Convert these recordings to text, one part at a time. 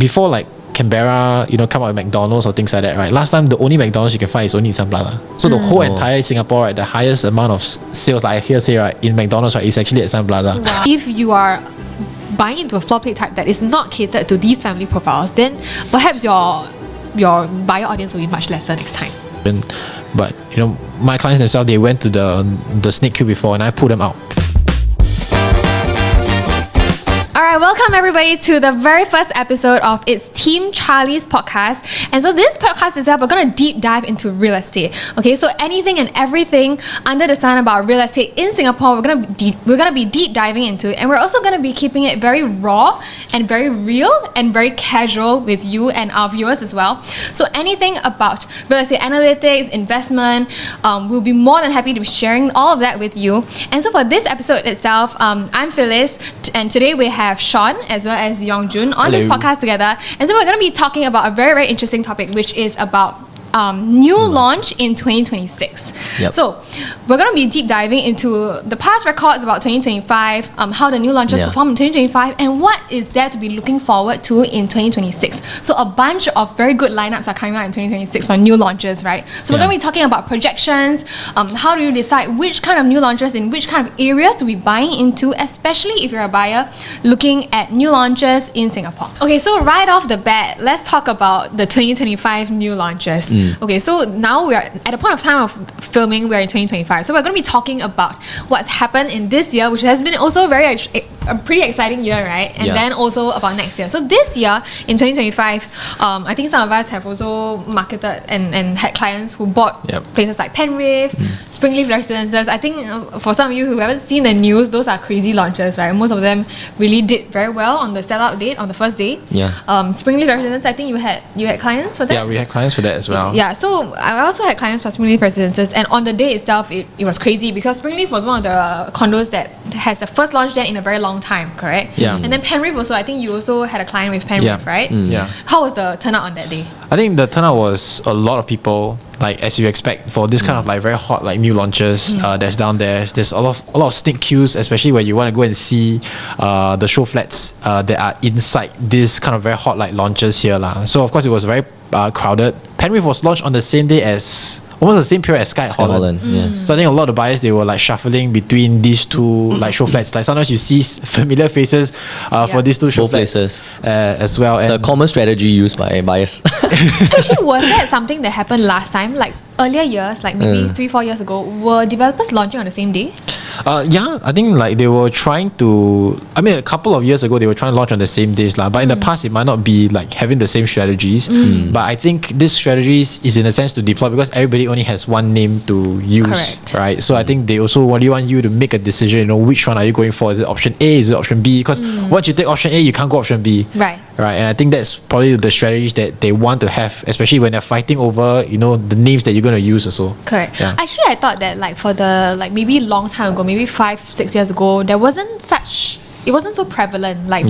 before like Canberra, come out with McDonald's or things like that, right? Last time the only McDonald's you can find is only in Sun Plaza. So the whole entire Singapore, right, the highest amount of sales, like I hear say, right, in McDonald's, right, is actually at Sun Plaza. Wow. If you are buying into a floor plate type that is not catered to these family profiles, then perhaps your buyer audience will be much lesser next time. But my clients themselves, they went to the snake queue before, and I pulled them out. Alright, welcome everybody to the very first episode of It's Team Charlie's podcast. And so this podcast itself, we're going to deep dive into real estate. Okay, so anything and everything under the sun about real estate in Singapore, we're going to be deep diving into it. And we're also going to be keeping it very raw and very real and very casual with you and our viewers as well. So anything about real estate analytics, investment, we'll be more than happy to be sharing all of that with you. And so for this episode itself, I'm Phyllis, and today we have Sean as well as Yong Zhun on this podcast together. And so we're going to be talking about a very, very interesting topic, which is about new launch in 2026. Yep. So we're going to be deep diving into the past records about 2025, how the new launches perform in 2025, and what is there to be looking forward to in 2026. So a bunch of very good lineups are coming out in 2026 for new launches, right? So we're going to be talking about projections, how do you decide which kind of new launches in which kind of areas to be buying into, especially if you're a buyer looking at new launches in Singapore. Okay, so right off the bat, let's talk about the 2025 new launches. Okay, so now we're at a point of time of filming, we're in 2025. So we're going to be talking about what's happened in this year, which has been also a pretty exciting year, right? And then also about next year. So this year, in 2025, I think some of us have also marketed and had clients who bought places like Penrith, Springleaf Residences. I think for some of you who haven't seen the news, those are crazy launches, right? Most of them really did very well on the sellout date, on the first day. Springleaf Residences, I think you had clients for that? Yeah, we had clients for that as well. Yeah, so I also had clients for Springleaf Residences, and on the day itself, it was crazy because Springleaf was one of the condos that has the first launch there in a very long time, correct? Yeah. And then Penrith also, I think you also had a client with Penrith, right? Yeah. How was the turnout on that day? I think the turnout was a lot of people, like as you expect for this kind of like very hot like new launches that's down there. There's a lot of snake queues, especially when you want to go and see the show flats that are inside this kind of very hot like launches here lah. So of course it was very crowded. Penrith was launched on the same day as almost the same period as Sky Holland. So I think a lot of buyers, they were like shuffling between these two like show flats. Like sometimes you see familiar faces for these two show flats as well. It's a common strategy used by buyers. Actually, was that something that happened last time? Like earlier years, like maybe 3-4 years ago, were developers launching on the same day? I think like they were trying to, a couple of years ago they were trying to launch on the same days lah. But in the past it might not be like having the same strategies. But I think this strategies is in a sense to deploy because everybody only has one name to use. Correct. Right? So I think they also want you to make a decision, which one are you going for? Is it option A? Is it option B? Because once you take option A, you can't go option B. Right. And I think that's probably the strategies that they want to have, especially when they're fighting over, the names that you're going to use also. Correct. Yeah. Actually, I thought that like for the maybe long time ago, maybe 5-6 years ago, it wasn't so prevalent by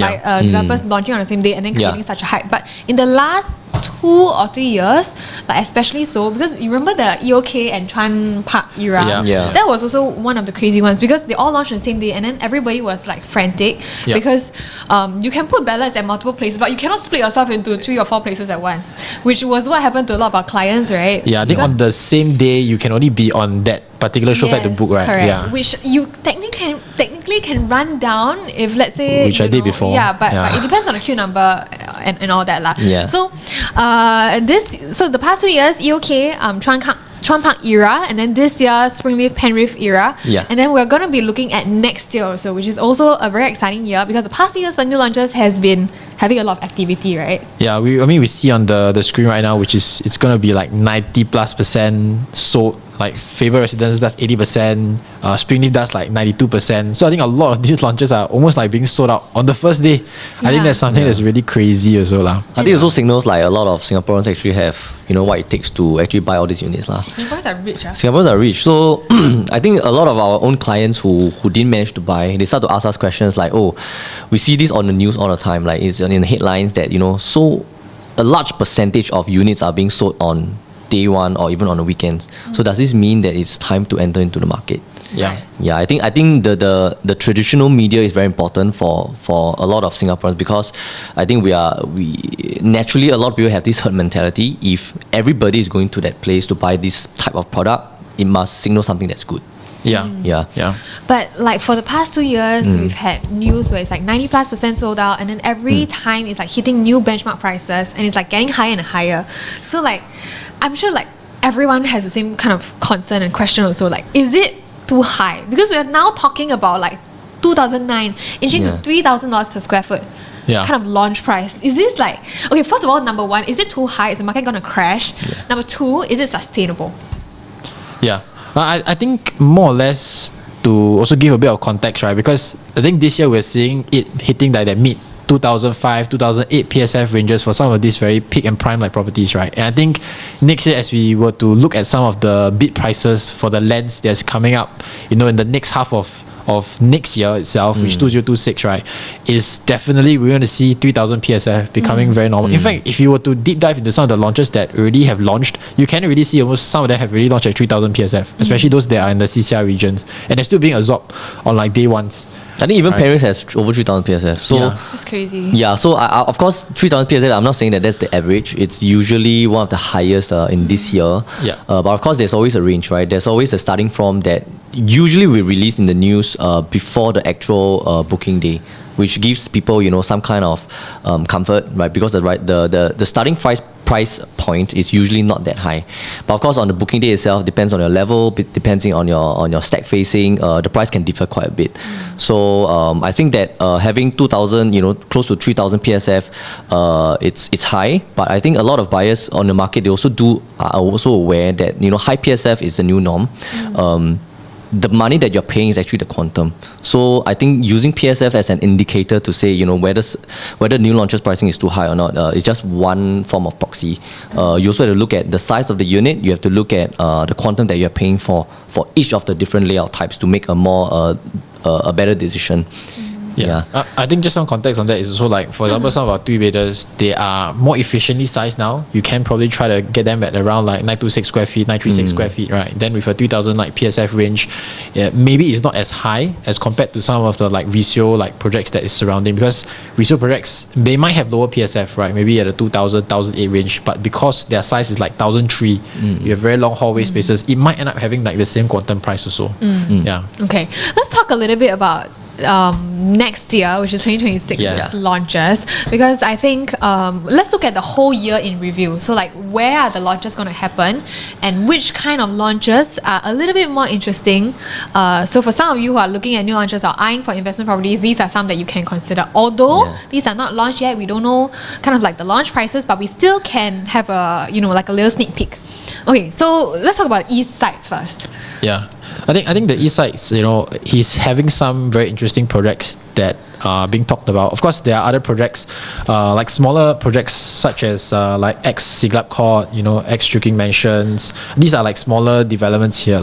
developers launching on the same day and then creating such a hype. But in the last 2 or 3 years, like especially so, because you remember the EOK and Chuan Park era, that was also one of the crazy ones because they all launched on the same day and then everybody was like frantic because you can put ballots at multiple places but you cannot split yourself into 3 or 4 places at once, which was what happened to a lot of our clients, right? Yeah, I think on the same day you can only be on that particular show flat to book, right? Correct. Yeah. Which you technically can run down if, let's say, which I did before. Yeah, but it depends on the queue number and all that lah. Yeah. So the past 2 years, EOK, Chuan Park era, and then this year Springleaf Penrith era. Yeah. And then we're going to be looking at next year also, which is also a very exciting year because the past 2 years for new launches has been having a lot of activity, right? Yeah, we see on the screen right now, which is it's going to be like 90+% sold. Like Faber Residence does 80%, Springleaf does like 92%. So I think a lot of these launches are almost like being sold out on the first day. I think that's something that's really crazy also lah. I think it also signals like a lot of Singaporeans actually have what it takes to actually buy all these units lah. Singaporeans are rich. Singaporeans are rich. So I think a lot of our own clients who didn't manage to buy, they start to ask us questions like, we see this on the news all the time. Like it's in the headlines that so a large percentage of units are being sold on day one or even on the weekends. So does this mean that it's time to enter into the market? Yeah. Yeah, I think the traditional media is very important for a lot of Singaporeans, because I think we naturally, a lot of people have this herd mentality. If everybody is going to that place to buy this type of product, it must signal something that's good. Yeah. Yeah. But like for the past 2 years, we've had news where it's like 90+% sold out, and then every time it's like hitting new benchmark prices, and it's like getting higher and higher. So like, I'm sure like everyone has the same kind of concern and question also, like, is it too high? Because we are now talking about like 2009 inching to $3,000 per square foot. Yeah. Kind of launch price. Is this like, okay, first of all, number one, is it too high? Is the market gonna crash? Number two, is it sustainable? Yeah. I think more or less, to also give a bit of context, right? Because I think this year we're seeing it hitting like that mid 2005, 2008 PSF ranges for some of these very peak and prime like properties, right? And I think next year, as we were to look at some of the bid prices for the lands that's coming up, in the next half of next year itself, which 2026, right, is definitely we're going to see 3,000 PSF becoming very normal. In fact, if you were to deep dive into some of the launches that already have launched, you can already see almost some of them have already launched at 3,000 PSF, especially those that are in the CCR regions, and they're still being absorbed on like day ones. I think even Paris has over 3,000 PSF. So That's crazy. yeah, so I, of course 3,000 PSF, I'm not saying that that's the average. It's usually one of the highest in this year. Yeah. But of course there's always a range, right? There's always a starting from that usually we release in the news before the actual booking day, which gives people some kind of comfort, right? Because the starting price point is usually not that high, but of course on the booking day itself, depends on your level, depending on your stack facing, the price can differ quite a bit. So I think that having 2,000, close to 3,000 PSF, it's high, but I think a lot of buyers on the market, they are also aware that high PSF is the new norm. The money that you're paying is actually the quantum. So I think using PSF as an indicator to say, whether new launches pricing is too high or not, is just one form of proxy. You also have to look at the size of the unit. You have to look at the quantum that you're paying for each of the different layout types to make a better decision. Yeah. I think just some context on that is also like, for example, some of our 3-bedders, they are more efficiently sized now. You can probably try to get them at around like 926 square feet, 936 square feet, right? Then with a 3,000 like PSF range, maybe it's not as high as compared to some of the like resale like projects that is surrounding, because resale projects, they might have lower PSF, right? Maybe at a 2,000, 1,008 range, but because their size is like 1,003, you have very long hallway spaces, it might end up having like the same quantum price also. Yeah. Okay, let's talk a little bit about next year, which is 2026 launches, because I think let's look at the whole year in review. So like, where are the launches going to happen, and which kind of launches are a little bit more interesting? So for some of you who are looking at new launches or eyeing for investment properties, these are some that you can consider. Although these are not launched yet, we don't know kind of like the launch prices, but we still can have a like a little sneak peek. Okay, so let's talk about East Side first. Yeah. I think the East Side, he's having some very interesting projects that are being talked about. Of course, there are other projects, like smaller projects such as like ex-Siglap Court, ex-Chuking Mansions. These are like smaller developments here.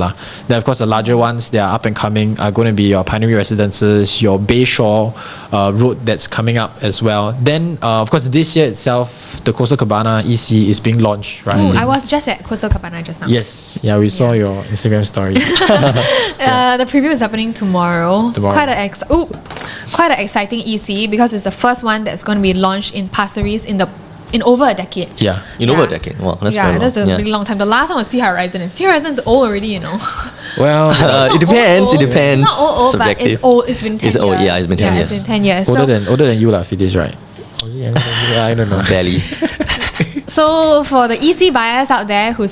Then of course the larger ones, they are up and coming, are going to be your Pioneer Residences, your Bayshore road that's coming up as well. Then of course this year itself, the Coastal Cabana EC is being launched, right? I was just at Coastal Cabana just now. Yes, we saw your Instagram story. The preview is happening tomorrow. Quite an exciting EC, because it's the first one that's going to be launched in Pasir Ris in over a decade. Yeah. Over a decade. Wow, that's very long. That's a really long time. The last one was Sea Horizon, and Sea Horizon is old already, Well, it depends. Old. It depends. It's not old, but it's old. It's been 10 years. Old, yeah, it's been 10 years. It's been 10 years. Older than you, Fidis, right? I don't know. Barely. So for the EC buyers out there who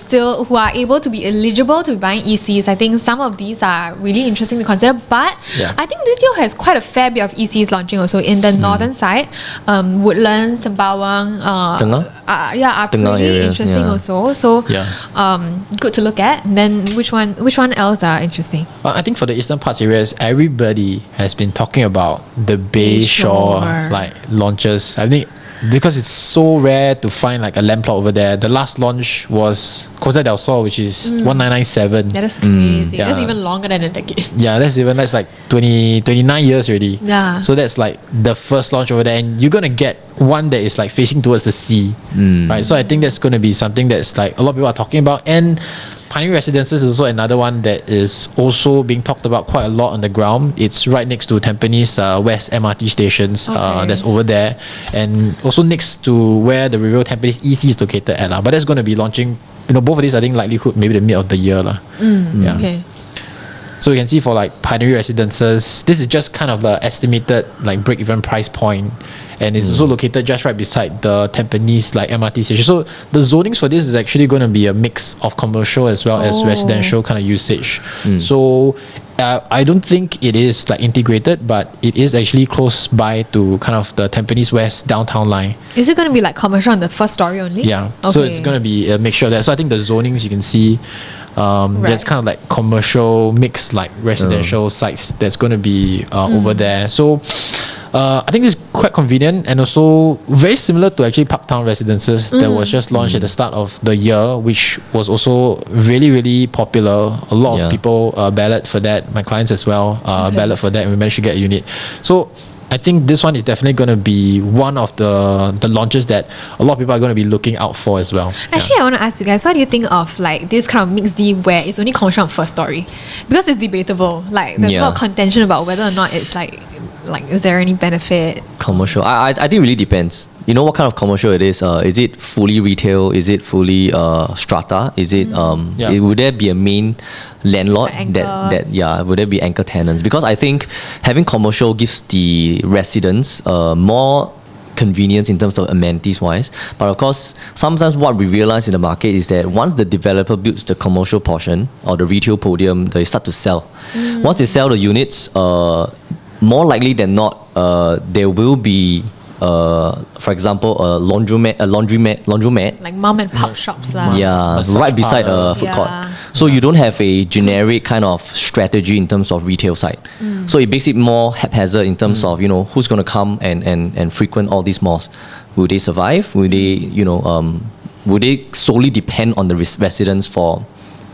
are able to be eligible to be buying ECs, I think some of these are really interesting to consider. But I think this year has quite a fair bit of ECs launching also in the northern side. Woodlands, Sembawang, are pretty interesting also. So good to look at. And then which one else are interesting? I think for the eastern parts areas, everybody has been talking about the Bayshore like launches. I think because it's so rare to find like a land plot over there. The last launch was Costa del Sol, which is 1997. That is crazy. That's even longer than a decade. Yeah, that's like 29 years already. Yeah. So that's like the first launch over there, and you're gonna get one that is like facing towards the sea, right? So I think that's gonna be something that's like a lot of people are talking about. And Pioneer Residences is also another one that is also being talked about quite a lot on the ground. It's right next to Tampines West MRT stations. That's over there, and also next to where the Rivervale Tampines EC is located at. But that's going to be launching. Both of these I think likelihood maybe the mid of the year. Yeah. Okay. So you can see for like Pioneer Residences, this is just kind of the estimated like break-even price point, and it's also located just right beside the Tampines like MRT station. So the zonings for this is actually going to be a mix of commercial as well as residential kind of usage. So I don't think it is like integrated, but it is actually close by to kind of the Tampines West downtown line. Is it going to be like commercial on the first story only? Yeah. Okay. So it's going to be a mixture of that. So I think the zonings you can see. There's kind of like commercial mixed like residential sites that's going to be over there. So I think this is quite convenient and also very similar to actually Parktown Residences that was just launched at the start of the year, which was also really, really popular. A lot of people ballot for that. My clients as well ballot for that, and we managed to get a unit. So I think this one is definitely going to be one of the launches that a lot of people are going to be looking out for as well. Actually, I want to ask you guys, what do you think of like this kind of mixed D where it's only commercial on first story? Because it's debatable. Like there's a lot of contention about whether or not it's like is there any benefit? Commercial. I think it really depends. You know what kind of commercial it is? Is it fully retail? Is it fully strata? Is it would there be a main landlord would there be anchor tenants? Because I think having commercial gives the residents more convenience in terms of amenities wise, but of course sometimes what we realize in the market is that once the developer builds the commercial portion or the retail podium, they start to sell. Once they sell the units, more likely than not there will be for example, a laundromat, like mom and pop shops lah. Yeah, right beside a food court. So you don't have a generic kind of strategy in terms of retail side. So it makes it more haphazard in terms of who's going to come and frequent all these malls. Will they survive? Will they will they solely depend on the residents for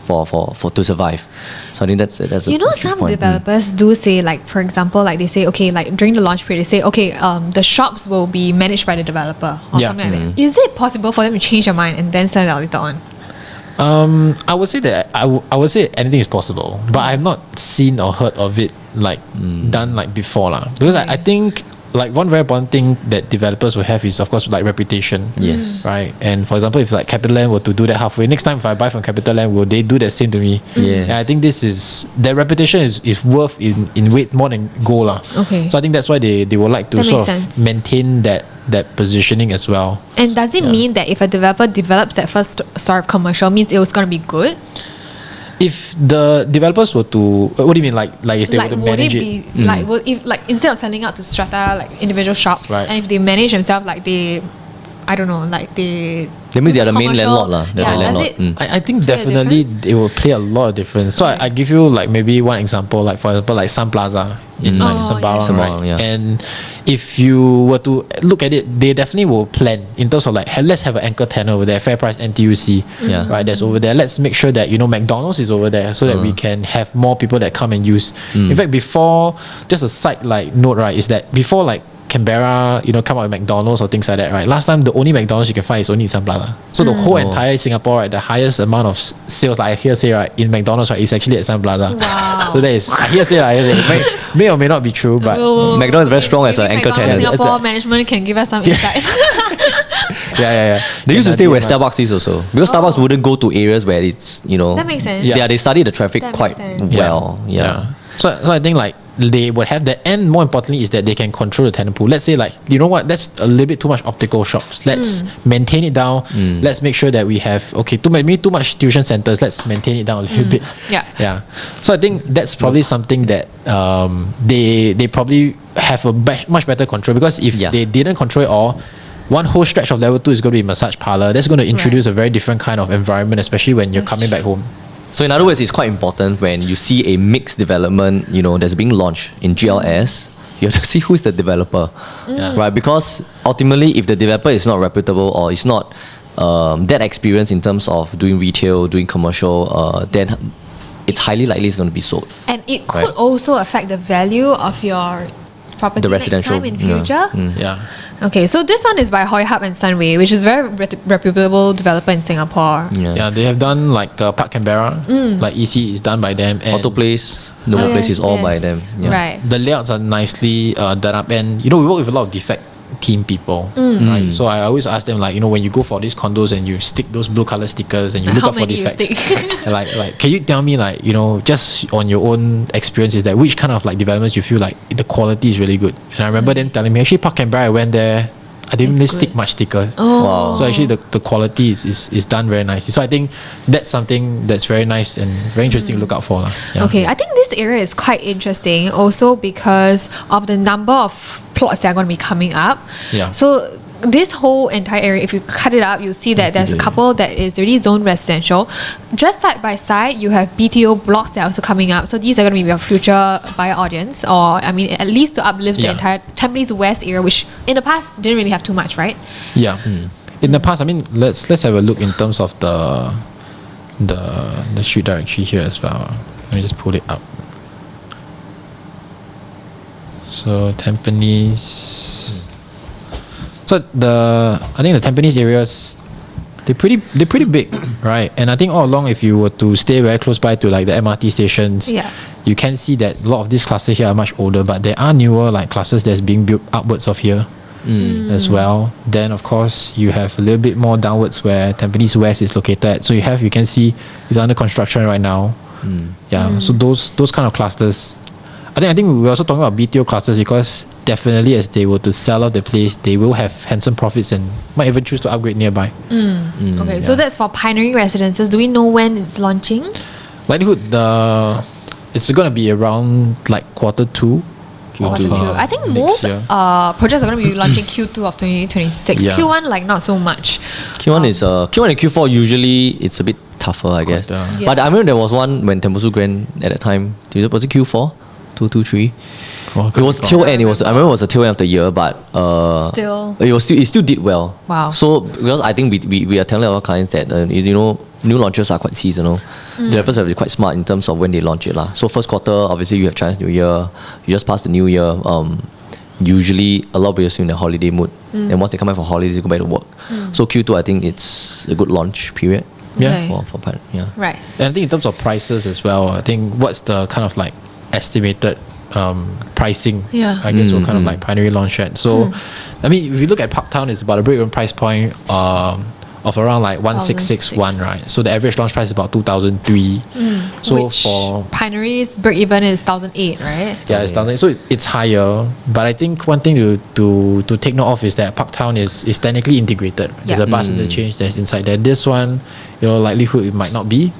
to survive? So I think that's a some point. developers do say, like for example, like they say, okay, like during the launch period, they say, okay, the shops will be managed by the developer or something like that. Is it possible for them to change their mind and then sell it out later on? I would say that I would say anything is possible, but I have not seen or heard of it like done like before lah. Because I think like one very important thing that developers will have is of course like reputation. Yes. Right. And for example, if like CapitaLand were to do that halfway, next time if I buy from CapitaLand, will they do the same to me? Yeah. And I think their reputation is worth in weight more than gold lah. Okay. So I think that's why they would like to that sort of sense. maintain that positioning as well. And does it mean that if a developer develops that first story of commercial, means it was going to be good? If the developers were to, what do you mean, like if they were to manage it? Like, if like instead of selling out to strata, like individual shops, Right. and if they manage themselves, like they, I don't know, like they. That means they are the main commercial- landlord lah. They're Yeah, the does landlord. it? I think Play a definitely difference? it will play a lot of difference. So I give you like maybe one example, like for example like Sun Plaza in like Sembawang, Sembawang, right? yeah. And if you were to look at it, they definitely will plan in terms of like let's have an anchor tenant over there, Fair Price NTUC, Yeah. right? That's over there. Let's make sure that McDonald's is over there so that we can have more people that come and use. In fact, before just a side like note, right, is that before like Canberra, come out with McDonald's or things like that, right? Last time, the only McDonald's you can find is only in Sun Plaza. So the whole entire Singapore, right, the highest amount of sales, like I hear say, right, in McDonald's, right, is actually at Sun Plaza. Wow. So that is, I hear say, may or may not be true, but McDonald's is very strong as an Maybe anchor McDonald's tenant. Singapore management can give us some insight. yeah. They used to stay where Starbucks is also, because Starbucks wouldn't go to areas where it's That makes sense. Yeah. they study the traffic That quite makes sense. well. Yeah. So I think like they would have that, and more importantly is that they can control the tenant pool. Let's say like, you know what, that's a little bit too much optical shops. Let's maintain it down. Let's make sure that we have maybe too much tuition centers. Let's maintain it down a little bit. Yeah. So I think that's probably something that they probably have a much better control, because if they didn't control it all, one whole stretch of level 2 is going to be massage parlor. That's going to introduce a very different kind of environment, especially when you're coming back home. So in other words, it's quite important when you see a mixed development, that's being launched in GLS, you have to see who is the developer, right? Because ultimately, if the developer is not reputable or is not that experienced in terms of doing retail, doing commercial, then it's highly likely it's going to be sold. And it could also affect the value of your property The residential, next time in future. Yeah. Okay, so this one is by Hoi Hub and Sunway, which is a very reputable developer in Singapore. Yeah, they have done like Park Canberra, like EC is done by them, and Auto Place, Nova Place is all by them. Yeah. Right. the layouts are nicely done up, and we work with a lot of defect team people, right? So I always ask them, like, when you go for these condos and you stick those blue color stickers and you look How out for many you defects, stick? and like can you tell me, like, just on your own experiences, that which kind of like developments you feel like the quality is really good? And I remember them telling me, actually Park Canberra, I went there, I didn't really stick much stickers. Wow. So actually the quality is done very nicely. So I think that's something that's very nice and very interesting to look out for. Yeah. Okay, I think this area is quite interesting also because of the number of plots that are going to be coming up. Yeah. So this whole entire area, if you cut it up, you'll see that there's a couple that is already zoned residential. Just side by side, you have BTO blocks that are also coming up. So these are going to be your future buyer audience, or at least to uplift the entire Tampines West area, which in the past didn't really have too much, right? Yeah. In the past, let's have a look in terms of the street directory here as well. Let me just pull it up. So Tampines. So I think the Tampines areas, they're pretty big, right? And I think all along, if you were to stay very close by to like the MRT stations, you can see that a lot of these clusters here are much older, but there are newer like clusters that's being built upwards of here as well. Then of course you have a little bit more downwards where Tampines West is located. So you can see it's under construction right now. So those kind of clusters. I think we're also talking about BTO clusters because definitely as they were to sell out the place, they will have handsome profits and might even choose to upgrade nearby. Okay, so that's for pioneering residences. Do we know when it's launching? Likelihood, it's going to be around like Q2. I think most projects are going to be launching Q2 of 2026. Q1 like not so much. Q1 and Q4 usually it's a bit tougher, I guess. But I remember there was one when Tembusu Grand at that time. Was it Q4? 2, 2, 3. It was tail end. I remember it was a tail end of the year, but it still did well. Wow. So because I think we are telling our clients that new launches are quite seasonal. Developers have to be quite smart in terms of when they launch it lah. So first quarter, obviously you have Chinese New Year. You just passed the New Year. Usually a lot of people are in the holiday mood, and once they come back from holidays, they go back to work. So Q2, I think it's a good launch period. For Right. And I think in terms of prices as well, I think what's the kind of like estimated pricing, I guess we're kind of like pioneering launch at. So if you look at Parktown, it's about a break-even price point of around like 1,661, right? So the average launch price is about 2,003. So which for Pioneer's break-even is 1,008, right? Yeah, it's 1,008. So it's higher. But I think one thing to take note of is that Parktown is technically integrated. There's a bus interchange that's inside there. This one, likelihood it might not be.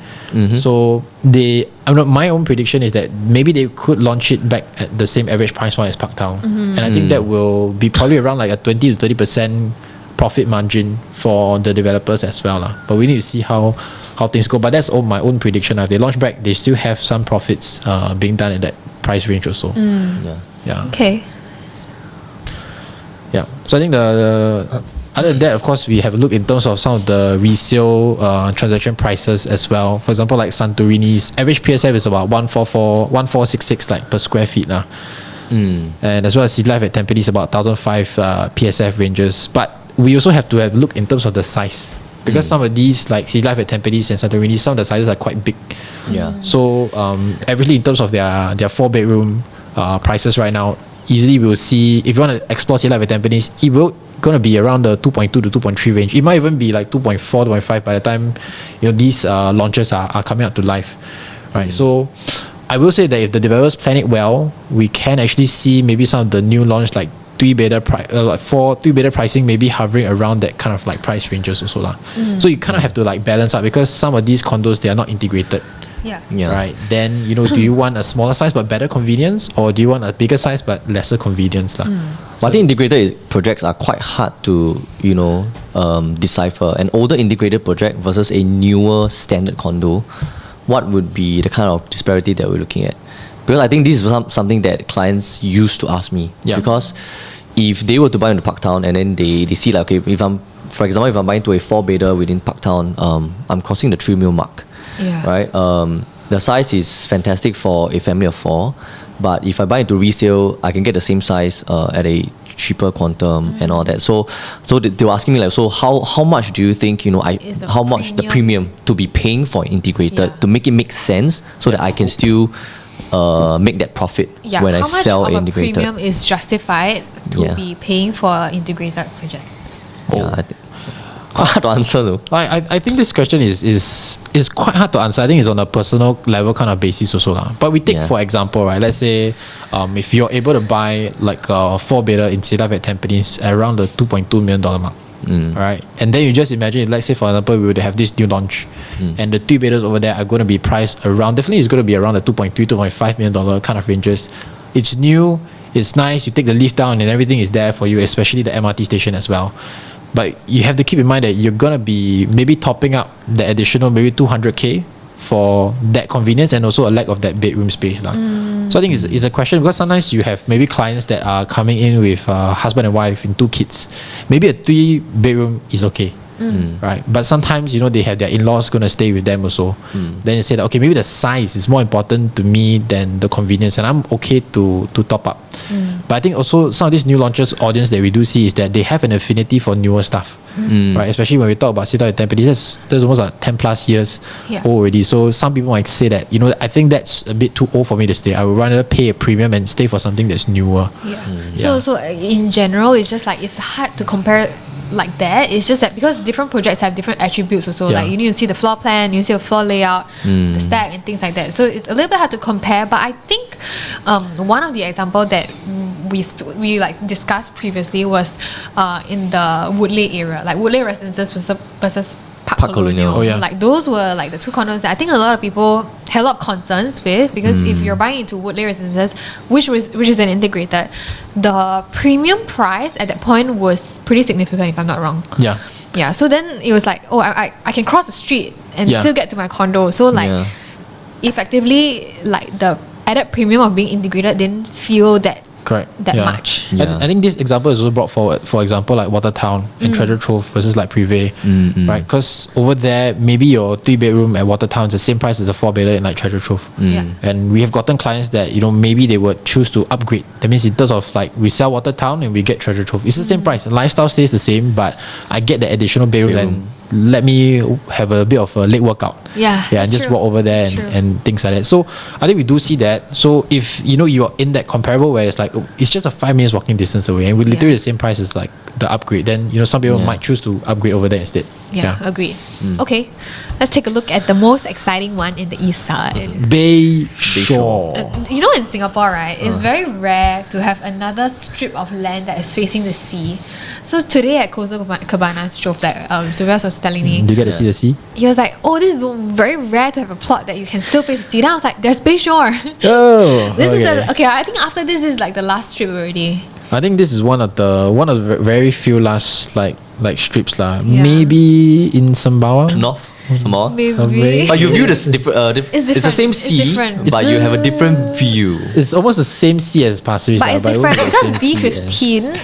So my own prediction is that maybe they could launch it back at the same average price point as Parktown, and I think that will be probably around like a 20 to 30% profit margin for the developers as well lah. But we need to see how things go. But that's all my own prediction. If they launch back, they still have some profits being done at that price range also. Okay. Yeah. So I think the other than that, of course, we have a look in terms of some of the resale transaction prices as well. For example, like Santorini's average PSF is about 1,466 like per square feet lah. And as well as City Life at Tampines about 1,005 PSF ranges. But we also have to have a look in terms of the size, because some of these like City Life at Tampines and Santorini, some of the sizes are quite big. So averagely in terms of their 4-bedroom prices right now, easily we'll see, if you want to explore City Life at Tampines, it will going to be around the 2.2 to 2.3 range. It might even be like 2.4, 2.5 by the time these launches are coming up to life, right? So I will say that if the developers plan it well, we can actually see maybe some of the new launch like 3-bedder pricing maybe hovering around that kind of like price ranges also lah. So you kind of have to like balance out, because some of these condos, they are not integrated. Right. Then do you want a smaller size but better convenience, or do you want a bigger size but lesser convenience lah? But I think integrated projects are quite hard to decipher. An older integrated project versus a newer standard condo, what would be the kind of disparity that we're looking at? Because I think this is something that clients used to ask me. Because if they were to buy into Parktown and then they see like, okay, if I'm buying into a 4-bedder within Parktown, I'm crossing the 3 mil mark. Right? The size is fantastic for a family of 4, but if I buy into resale, I can get the same size at a cheaper quantum and all that. So they were asking me like, so how much do you think, how much the premium to be paying for integrated to make it make sense so that I can still make that profit when I sell how much of integrated. a premium is justified to be paying for an integrated project? Yeah, I think quite hard to answer though. I think this question is quite hard to answer. I think it's on a personal level kind of basis also lah. But we take for example, right? Let's say if you're able to buy like a 4-bedder in City Life at Tampines at around the $2.2 million mark, right? And then you just imagine, let's say for example, we would have this new launch, and the 3-bedders over there are going to be priced around. Definitely, it's going to be around the $2.3-2.5 million kind of ranges. It's new. It's nice. You take the lift down and everything is there for you, especially the MRT station as well. But you have to keep in mind that you're going to be maybe topping up the additional maybe 200K for that convenience and also a lack of that bedroom space. So I think it's a question, because sometimes you have maybe clients that are coming in with husband and wife and 2 kids. Maybe a 3-bedroom is okay. Right, but sometimes they have their in-laws going to stay with them also. Then you say that, okay, maybe the size is more important to me than the convenience, and I'm okay to top up. But I think also some of these new launches audience that we do see is that they have an affinity for newer stuff, right? Especially when we talk about City Life at Tampines, there's almost like 10 plus years old already. So some people might say that, I think that's a bit too old for me to stay. I would rather pay a premium and stay for something that's newer. So in general, it's just like it's hard to compare like that. It's just that because different projects have different attributes also. Like you need to see the floor plan, you need to see the floor layout, the stack and things like that. So it's a little bit hard to compare. But I think one of the example that we like discussed previously was in the Woodley area, like Woodley Residences versus Park Colonial. Like those were like the 2 condos that I think a lot of people had a lot of concerns with, because if you're buying into Woodley Residences, which is an integrated, the premium price at that point was pretty significant, if I'm not wrong. So then it was like, I can cross the street and still get to my condo. So like effectively, like the added premium of being integrated didn't feel that much. I think this example is also brought forward, for example, like Watertown and Treasure Trove versus like Privé, right? Because over there, maybe your 3-bedroom at Watertown is the same price as a 4-bedder in like Treasure Trove. And we have gotten clients that, maybe they would choose to upgrade. That means in terms of like, we sell Watertown and we get Treasure Trove. It's the same price. The lifestyle stays the same, but I get the additional bedroom and let me have a bit of a leg workout. And just walk over there and things like that. So I think we do see that. So if you're in that comparable where it's like it's just a 5 minutes walking distance away and with literally the same price as like the upgrade, then some people might choose to upgrade over there instead. Agreed. Okay, let's take a look at the most exciting one in the east side. Bayshore. In Singapore, right, it's very rare to have another strip of land that is facing the sea. So today at Coastal Cabanas Trove that Julius was telling me, do you get to see the sea? He was like, this is very rare to have a plot that you can still face the sea. Then I was like, there's Bayshore. I think after this is like the last strip already. I think this is one of the very few last like strips lah. Maybe in Sembawang. North Sembawang. Maybe. But you view this different. It's the same sea, but you have a different view. It's almost the same sea as Pasir Ris. But it's different because D15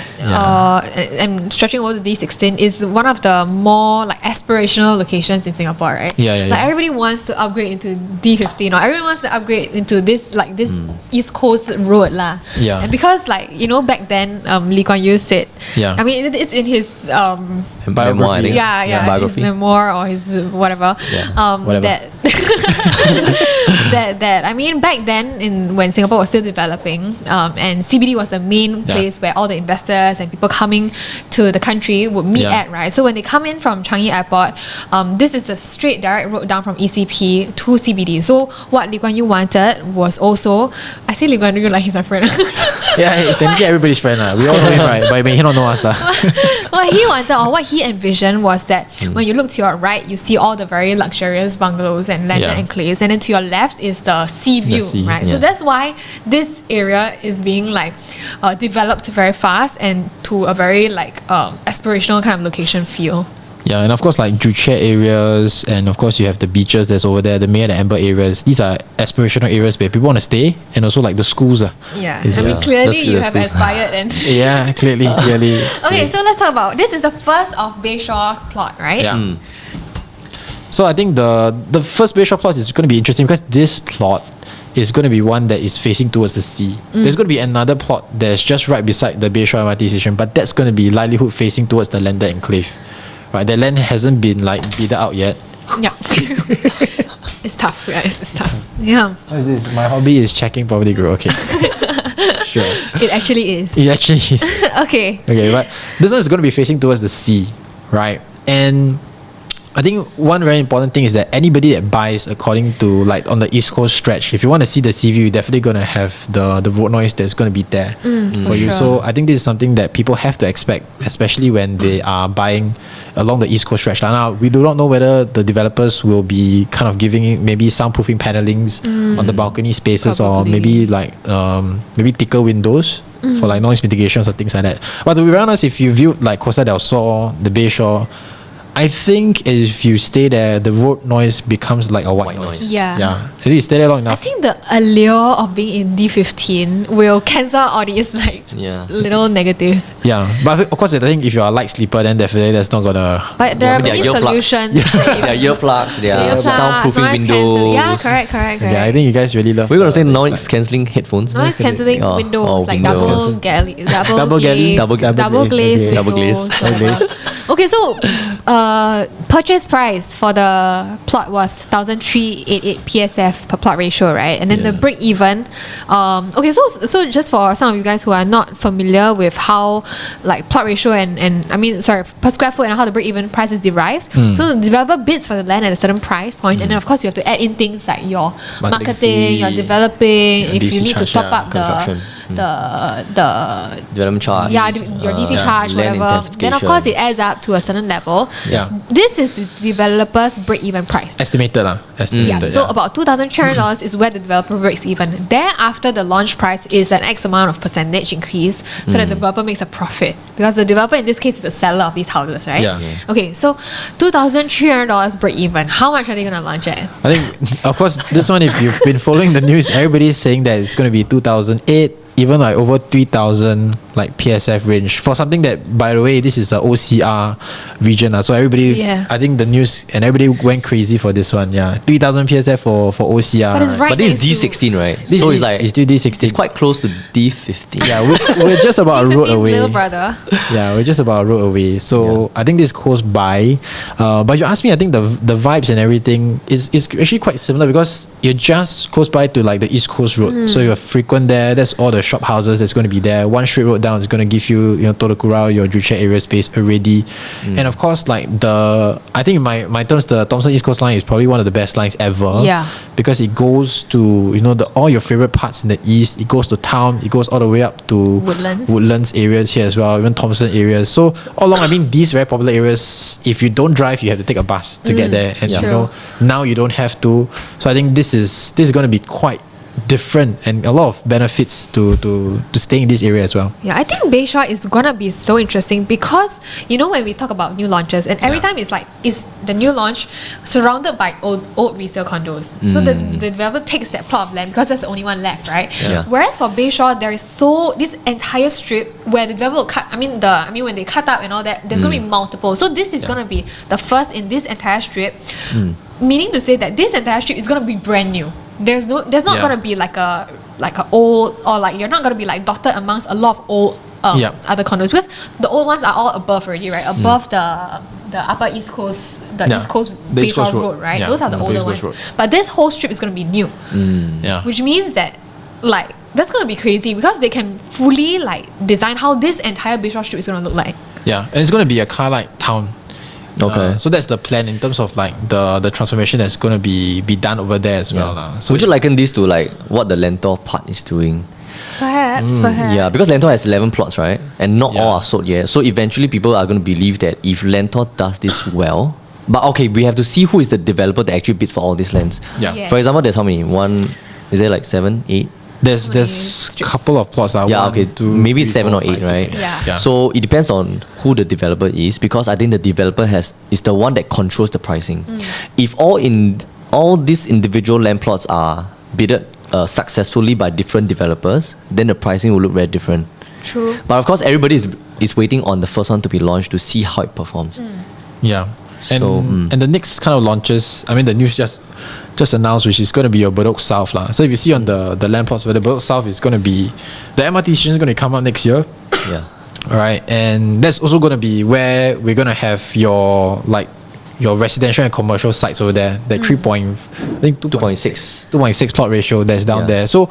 and stretching over to D16 is one of the more like aspirational locations in Singapore, right? Like everybody wants to upgrade into D15 or everyone wants to upgrade into this East Coast road lah. And because back then Lee Kuan Yew said, I mean it's in his biography. His memoir or his whatever. That I mean back then when Singapore was still developing and CBD was the main place where all the investors and people coming to the country would meet at, right? So when they come in from Changi Airport, this is a straight direct road down from ECP to CBD. So what Lee Kuan Yew wanted was also, I say Lee Kuan Yew like he's a friend. Technically everybody's friend lah. We all know him, right? But he don't know us lah. What he wanted or what he envisioned was that when you look to your right, you see all the very luxurious bungalows and landed enclaves, and then to your left is the sea view, right? So that's why this area is being developed very fast and to a very aspirational kind of location feel. And of course Joo Chiat areas, and of course you have the beaches that's over there, the May and the Amber areas. These are aspirational areas where people want to stay, and also the schools. I mean clearly you have aspired and clearly. Okay, so let's talk about, this is the first of Bayshore's plot, right? So I think the first Bayshore plot is going to be interesting because this plot is going to be one that is facing towards the sea. There's going to be another plot that's just right beside the Bayshore MRT station, but that's going to be livelihood facing towards the landed enclave. Right, the land hasn't been like bidded out yet. Yeah. It's tough, guys. It's tough. Yeah. What is this? My hobby is checking property group. Okay. Sure. It actually is. It actually is. Okay. Okay, but this one is going to be facing towards the sea, right? And I think one very important thing is that anybody that buys according to like on the East Coast stretch, if you want to see the sea view, you're definitely going to have the road noise that's going to be there for you. sure. So I think this is something that people have to expect, especially when they are buying along the East Coast stretch. Now, we do not know whether the developers will be kind of giving maybe soundproofing panelings on the balcony spaces, or Probably. maybe like maybe thicker windows for like noise mitigations or things like that. But to be very honest, if you view like Costa del Sol, the Bayshore, I think if you stay there, the road noise becomes like a white noise. Yeah. Yeah. If you stay there long I enough. think the allure of being in D15 will cancel all these like Yeah. little negatives. Yeah. But of course, I think if you're a light sleeper, then definitely that's not gonna. But there are There are many earplugs. solutions. There are earplugs, there are Earplugs, soundproofing noise windows. cancel- Yeah, correct. Yeah, I think you guys really love. We're gonna say the- noise cancelling headphones. Noise cancelling Oh, windows, like windows. Double galley, double glazed glaze, okay. Double windows. glaze. Double glaze. Okay, so purchase price for the plot was 1,388 PSF per plot ratio, right? And then the Yeah. break even. Okay, so just for some of you guys who are not familiar with how like plot ratio and I mean sorry, per square foot and how the break even price is derived. So the developer bids for the land at a certain price point, and then of course you have to add in things like your Marketing marketing, your fee, developing, and if DC you need to charge, top yeah, up construction. the Development charge. yeah, your DC charge, land whatever. Then of intensification. course it adds up to a certain level. Yeah. This is the developer's break-even price. Estimated lah. Estimated. Yeah. So about $2,300 is where the developer breaks even. Thereafter, the launch price is an X amount of percentage increase, so that the developer makes a profit, because the developer in this case is a seller of these houses, right? Yeah. Okay, so $2,300 break even. How much are they gonna launch at? I think, of course, this one, if you've been following the news, everybody's saying that it's going to be 2008, even like over 3,000 like PSF range for something that, by the way, this is a OCR region. So everybody, Yeah. I think the news and everybody went crazy for this one. Yeah, 3,000 PSF for OCR. But it's right But this is next to- D16, right? This so is, it's like it's still D16. it's quite close to D15. Yeah, we're just about a road 15's away. little brother. Yeah, we're just about a road away. So I think this close by. But you ask me, I think the vibes and everything is actually quite similar, because you're just close by to like the East Coast Road. So you're frequent there. That's all the shop houses that's going to be there. One straight road down is going to give you, Tolokura, your Joo Chiat area space already. And of course, like I think in my terms, the Thomson East Coast line is probably one of the best lines ever. Yeah. Because it goes to, all your favorite parts in the east. It goes to town. It goes all the way up to Woodlands. areas here as well, even Thomson areas. So all along, I mean, these very popular areas, if you don't drive, you have to take a bus to get there. And True. now you don't have to. So I think this is going to be quite different, and a lot of benefits to staying in this area as well. Yeah, I think Bayshore is gonna be so interesting because when we talk about new launches, and every time it's the new launch surrounded by old resale condos. So the developer takes that plot of land because that's the only one left, right? Yeah. Whereas for Bayshore, there is this entire strip where the developer will cut. When they cut up and all that, there's gonna be multiple. So this is gonna be the first in this entire strip, meaning to say that this entire strip is gonna be brand new. There's not gonna be like a old, or like you're not gonna be like dotted amongst a lot of old other condos, because the old ones are all above already, right? Above the upper East Coast, East Coast The East Coast Bayshore Road. Road, right? Yeah, Those are the the older East ones. Coast Road. But this whole strip is gonna be new, Yeah. which means that like that's gonna be crazy because they can fully like design how this entire Bayshore strip is gonna look like. Yeah, and it's going to be a car like town. Okay. So that's the plan in terms of like the transformation that's going to be done over there as well. So Would you liken this to like what the Lentor part is doing? Perhaps. Yeah, because Lentor has 11 plots, right? And not Yeah. all are sold yet. So eventually people are going to believe that if Lentor does this well, but okay, we have to see who is the developer that actually bids for all these lands. Yeah. Yeah. For example, there's how many? Is there like 7, 8? there's Strips. couple of plots. Yeah, okay, maybe 7 or 8, right? Yeah. So it depends on who the developer is, because I think the developer is the one that controls the pricing. If all these individual land plots are bidded successfully by different developers, then the pricing will look very different. True. But of course, everybody is waiting on the first one to be launched to see how it performs. Yeah. And the next kind of launches, I mean, the news just announced, which is going to be your Bedok South lah. So if you see on the land plots, where the Bedok South is going to be, the MRT station is going to come up next year. Yeah. All right, and that's also going to be where we're going to have your residential and commercial sites over there. That 2.6 plot ratio that's down there. So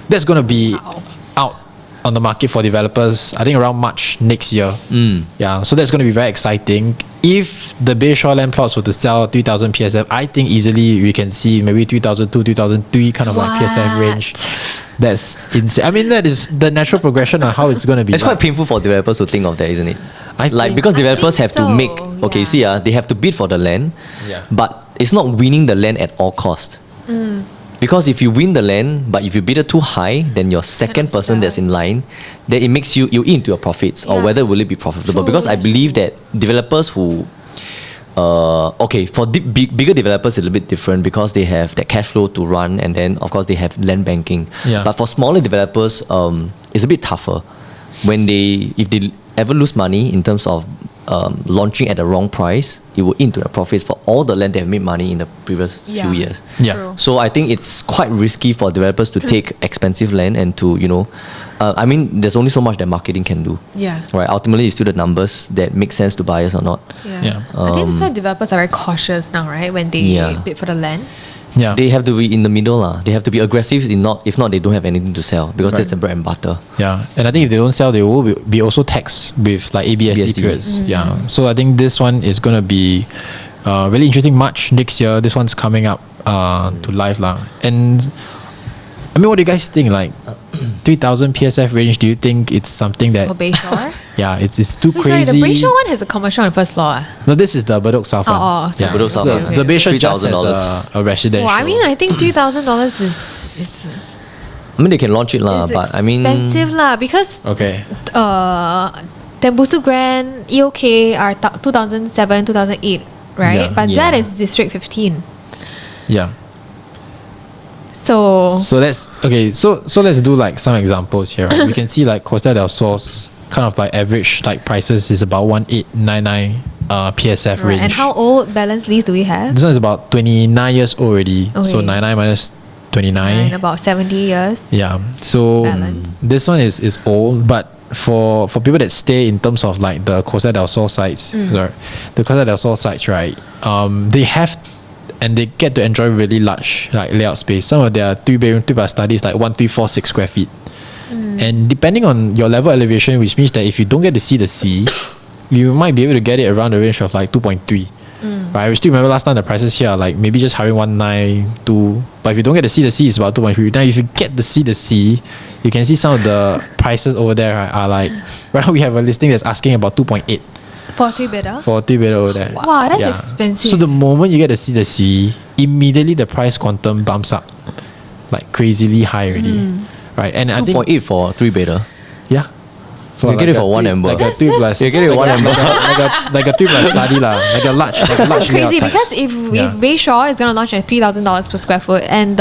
that's going to be out on the market for developers, I think around March next year. Yeah, so that's going to be very exciting. If the Bayshore land plots were to sell 3,000 PSF, I think easily we can see maybe 3,002, 3,003 kind of like PSF range. That's insane. I mean, that is the natural progression of how it's going to be. It's quite painful for developers to think of that, isn't it? Because developers have to make, they have to bid for the land, but it's not winning the land at all cost. Because if you win the land, but if you bid it too high, then your second person that's in line, then it makes you into your profits, or whether will it be profitable. Because I believe that developers who, for bigger developers, it's a little bit different because they have that cash flow to run, and then of course they have land banking. But for smaller developers, it's a bit tougher when if they ever lose money in terms of launching at the wrong price, it will into the profits for all the land they have made money in the previous few years. So I think it's quite risky for developers to take expensive land and to, I mean, there's only so much that marketing can do. Right. Ultimately, it's still the numbers that make sense to buyers or not. I think that's why developers are very cautious now, right? When they bid for the land. They have to be in the middle lah. They have to be aggressive. If not, they don't have anything to sell because that's the bread and butter. And I think if they don't sell, they will be also taxed with like ABSD periods. So I think this one is going to be really interesting. March next year, this one's coming up to life lah. And I mean, what do you guys think? Like 3,000 PSF range? Do you think it's something that for Bayshore? It's too crazy. Sorry, the Bayshore one has a commercial on the first floor. No, this is the Bedok South one. Bedok South. The Bayshore just has a residential. Well, I mean, I think $3,000 is. I mean, they can launch it lah, but I mean, expensive lah because Tembusu Grand EOK are 2007, 2008, right? But that is District 15. So let's So let's do like some examples here. Right? We can see like Costa del Sol's kind of like average like prices is about 1,899 PSF range. And how old balance lease do we have? This one is about 29 years old already. So 99 minus 29. About 70 years. So balance. This one is old, but for people that stay in terms of like the Costa del Sol sites, the Costa del Sol sites, right? They have. And they get to enjoy really large like layout space. Some of their 3-bedroom, 3-bath studies like 1,346 square feet. And depending on your level elevation, which means that if you don't get to see the sea, you might be able to get it around the range of like 2.3. Right? I still remember last time the prices here are like maybe just having 192. But if you don't get to see the sea, it's about 2.3. Now if you get to see the sea, you can see some of the prices over there are like, right now we have a listing that's asking about 2.8. For 3-bedder? For 3-bedder over there. Wow, that's expensive. So the moment you get to see the sea, immediately the price quantum bumps up like crazily high already. Right? And 2.8 for 3-bedder. Yeah. You get it for one amber. Like a 3 plus. You get it for one amber. Like a 3 plus study lah. Like a large. That's crazy because if Bayshore is going to launch at $3,000 per square foot and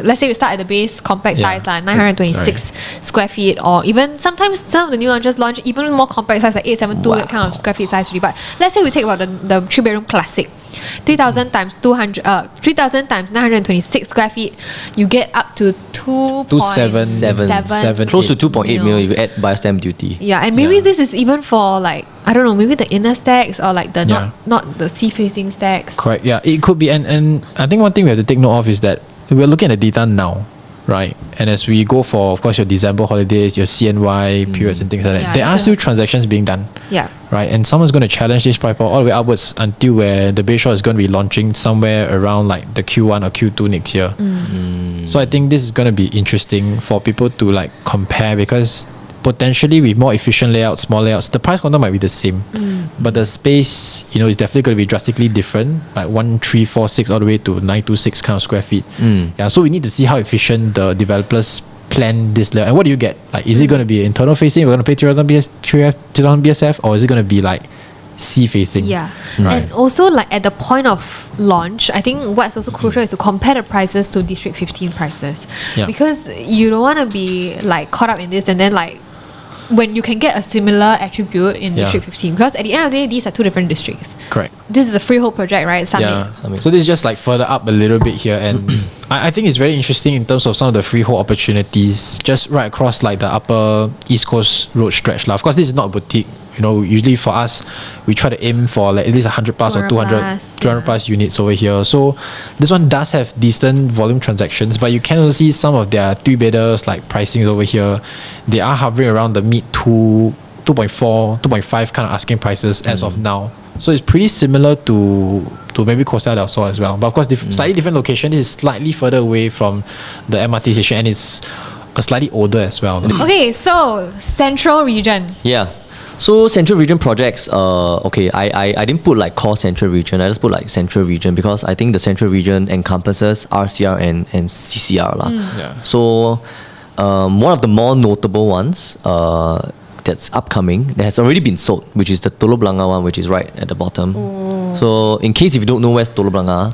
let's say we start at the base compact size, 926 square feet, or even sometimes some of the new launches launch even more compact size, like 872 that kind of square feet size really. But let's say we take about the 3-bedroom classic, 3,000 times 926 square feet, you get up to 2.77, close to 2.8 million if you add buyer stamp duty. And maybe this is even for like, I don't know, maybe the inner stacks or like the not the sea facing stacks. Correct. It could be. And I think one thing we have to take note of is that we're looking at the data now, right? And as we go for, of course, your December holidays, your CNY periods and things like that, there are still transactions being done. Right? And someone's going to challenge this price point all the way upwards until where the Bayshore is going to be launching somewhere around like the Q1 or Q2 next year. So I think this is going to be interesting for people to like compare, because potentially with more efficient layouts, small layouts, the price quantum might be the same, but the space, is definitely going to be drastically different, like 1,346 all the way to 926 kind of square feet. So we need to see how efficient the developers plan this layout. And what do you get? Like, is it going to be internal facing? We're going to pay 3,000 BSF, or is it going to be like sea facing? Right. And also like at the point of launch, I think what's also crucial is to compare the prices to District 15 prices, because you don't want to be like caught up in this and then like when you can get a similar attribute in District 15? Because at the end of the day, these are two different districts. Correct. This is a freehold project, right? Summit. Yeah. So this is just like further up a little bit here, and I think it's very interesting in terms of some of the freehold opportunities just right across like the upper East Coast road stretch. Of course, this is not a boutique. You know, usually for us, we try to aim for like at least 100 plus or 200 plus units over here. So this one does have decent volume transactions, but you can also see some of their 3-bedders like pricings over here. They are hovering around the mid 2.4, 2.5 kind of asking prices as of now. So it's pretty similar to maybe Costa del Sol as well. But of course, slightly different location. This is slightly further away from the MRT station, and it's slightly older as well. Okay, so Central Region. Yeah. So Central Region projects, I didn't put like core Central Region, I just put like Central Region because I think the Central Region encompasses RCR and CCR lah. Yeah. So one of the more notable ones that's upcoming, that has already been sold, which is the Telok Blangah one, which is right at the bottom. So in case if you don't know where's Telok Blangah,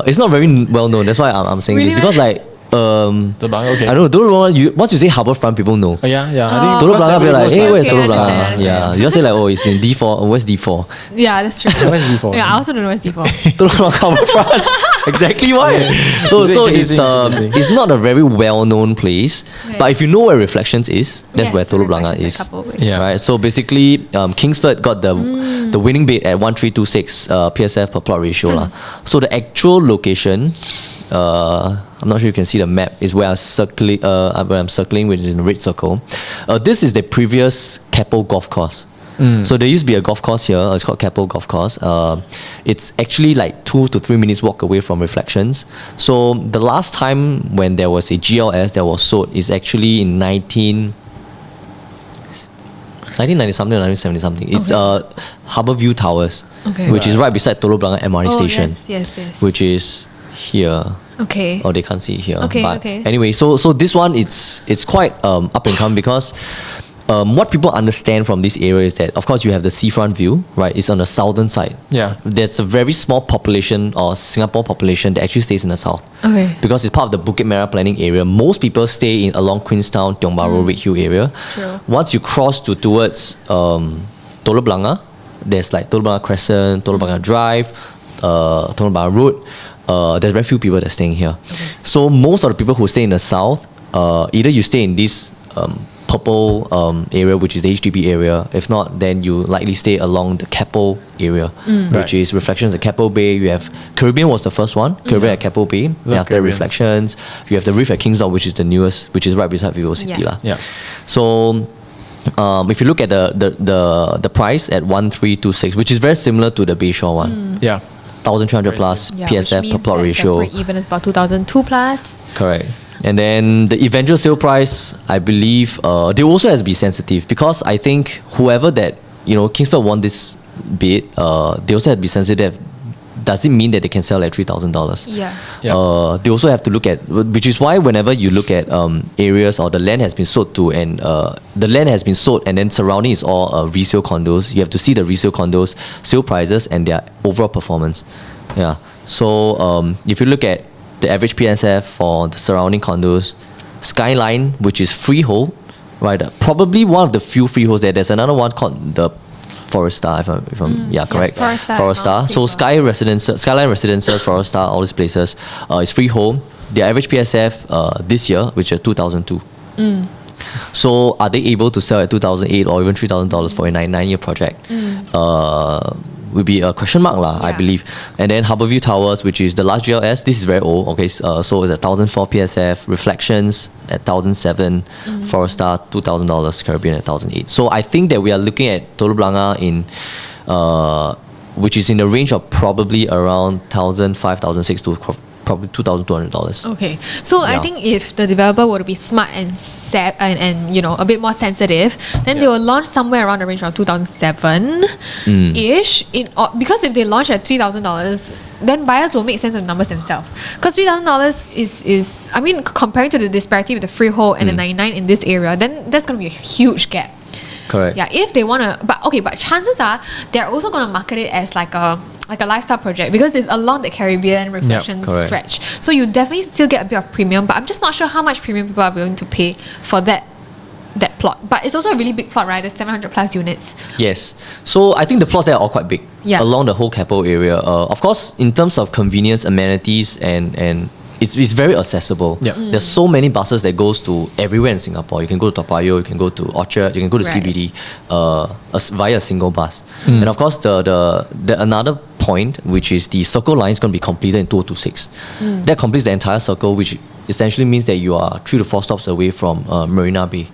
it's not very well known, that's why I'm saying Really this, because like Okay. I don't know, once you say Harbourfront, people know. Yeah. I think Telok Blangah, be like, hey, where's Okay, Telok Blangah? understand. Yeah, you just say like, oh, it's in D4. Where's D4? Yeah, that's true. Where's D4? Yeah, I also don't know where's D4. Telok Blangah Harbourfront. Exactly why. So it's not a very well-known place, Right. but if you know where Reflections is, that's Yes, where Telok Blangah Reflections is. a couple of ways. Yeah. Right. So basically, Kingsford got the winning bid at 1.326 PSF per plot ratio lah. So the actual location, I'm not sure you can see the map, is where I'm circling, which is in the red circle. This is the previous Keppel Golf Course. So there used to be a golf course here. It's called Keppel Golf Course. It's actually like 2 to 3 minutes walk away from Reflections. So the last time when there was a GLS that was sold is actually in 1990 something or 1970 something. It's Harbourview Towers, which is right beside Telok Blangah MRT station, Yes. which is here. Okay. Oh, they can't see it here. Okay, But okay. anyway, so this one it's quite up and come because what people understand from this area is that of course you have the seafront view, right? It's on the southern side. Yeah. There's a very small population or Singapore population that actually stays in the south. Okay. Because it's part of the Bukit Merah planning area. Most people stay along Queenstown, Tiong Bahru, Redhill area. True. Once you cross towards Telok Blangah, there's like Telok Blangah Crescent, Telok Blangah Drive, Telok Blangah Road. There's very few people that are staying here. So most of the people who stay in the south, either you stay in this purple area, which is the HDB area. If not, then you likely stay along the Keppel area, which is Reflections at Keppel Bay. You have Caribbean was the first one, Caribbean at Keppel Bay. Then after Caribbean. Reflections, you have the Reef at Kingsdown, which is the newest, which is right beside VivoCity lah. Yeah. So if you look at the price at 1.326, which is very similar to the Bayshore one. Yeah. 1,300 plus PSF per plot ratio. Even is about 2002 plus. Correct. And then the eventual sale price, I believe, they also has to be sensitive because I think whoever that, Kingsford won this bid, they also have to be sensitive. Does it mean that they can sell at $3,000? Yeah. They also have to look at, which is why whenever you look at areas or the land has been sold to, and the land has been sold and then surrounding is all resale condos, you have to see the resale condos sale prices and their overall performance. Yeah. So if you look at the average PSF for the surrounding condos, Skyline, which is freehold, right? Probably one of the few freeholds there. There's another one called the Foresta, if I'm correct. Foresta. So Skyline Residences, Foresta, all these places is freehold. Their average PSF this year, which is 2002. So are they able to sell at 2008 or even $3,000 for a 9-year project? Would be a question mark lah, I believe. And then Harbourview Towers, which is the last GLS, this is very old. Okay, so it's at 1,004 PSF. Reflections at 1,007. Foresta $2,000. Caribbean at 1,008. So I think that we are looking at Telok Blangah which is in the range of probably around 1,005, 1,006 to probably $2,200. Okay, so I think if the developer were to be smart and a bit more sensitive, then they will launch somewhere around the range of 2007-ish. Because if they launch at $3,000, then buyers will make sense of the numbers themselves. Because $3,000 is comparing to the disparity with the freehold and the 99 in this area, then that's going to be a huge gap. Correct. Yeah, if they want to, but chances are they're also going to market it as like a lifestyle project because it's along the Caribbean Reflections stretch. So you definitely still get a bit of premium, but I'm just not sure how much premium people are willing to pay for that plot. But it's also a really big plot, right? There's 700 plus units. Yes. So I think the plots there are all quite big along the whole Keppel area. Of course, in terms of convenience, amenities, and it's very accessible. Yep. There's so many buses that goes to everywhere in Singapore. You can go to Toa Payoh, you can go to Orchard, you can go to CBD via a single bus. And of course, the another point, which is the circle line is going to be completed in 2026. That completes the entire circle, which essentially means that you are 3 to 4 stops away from Marina Bay.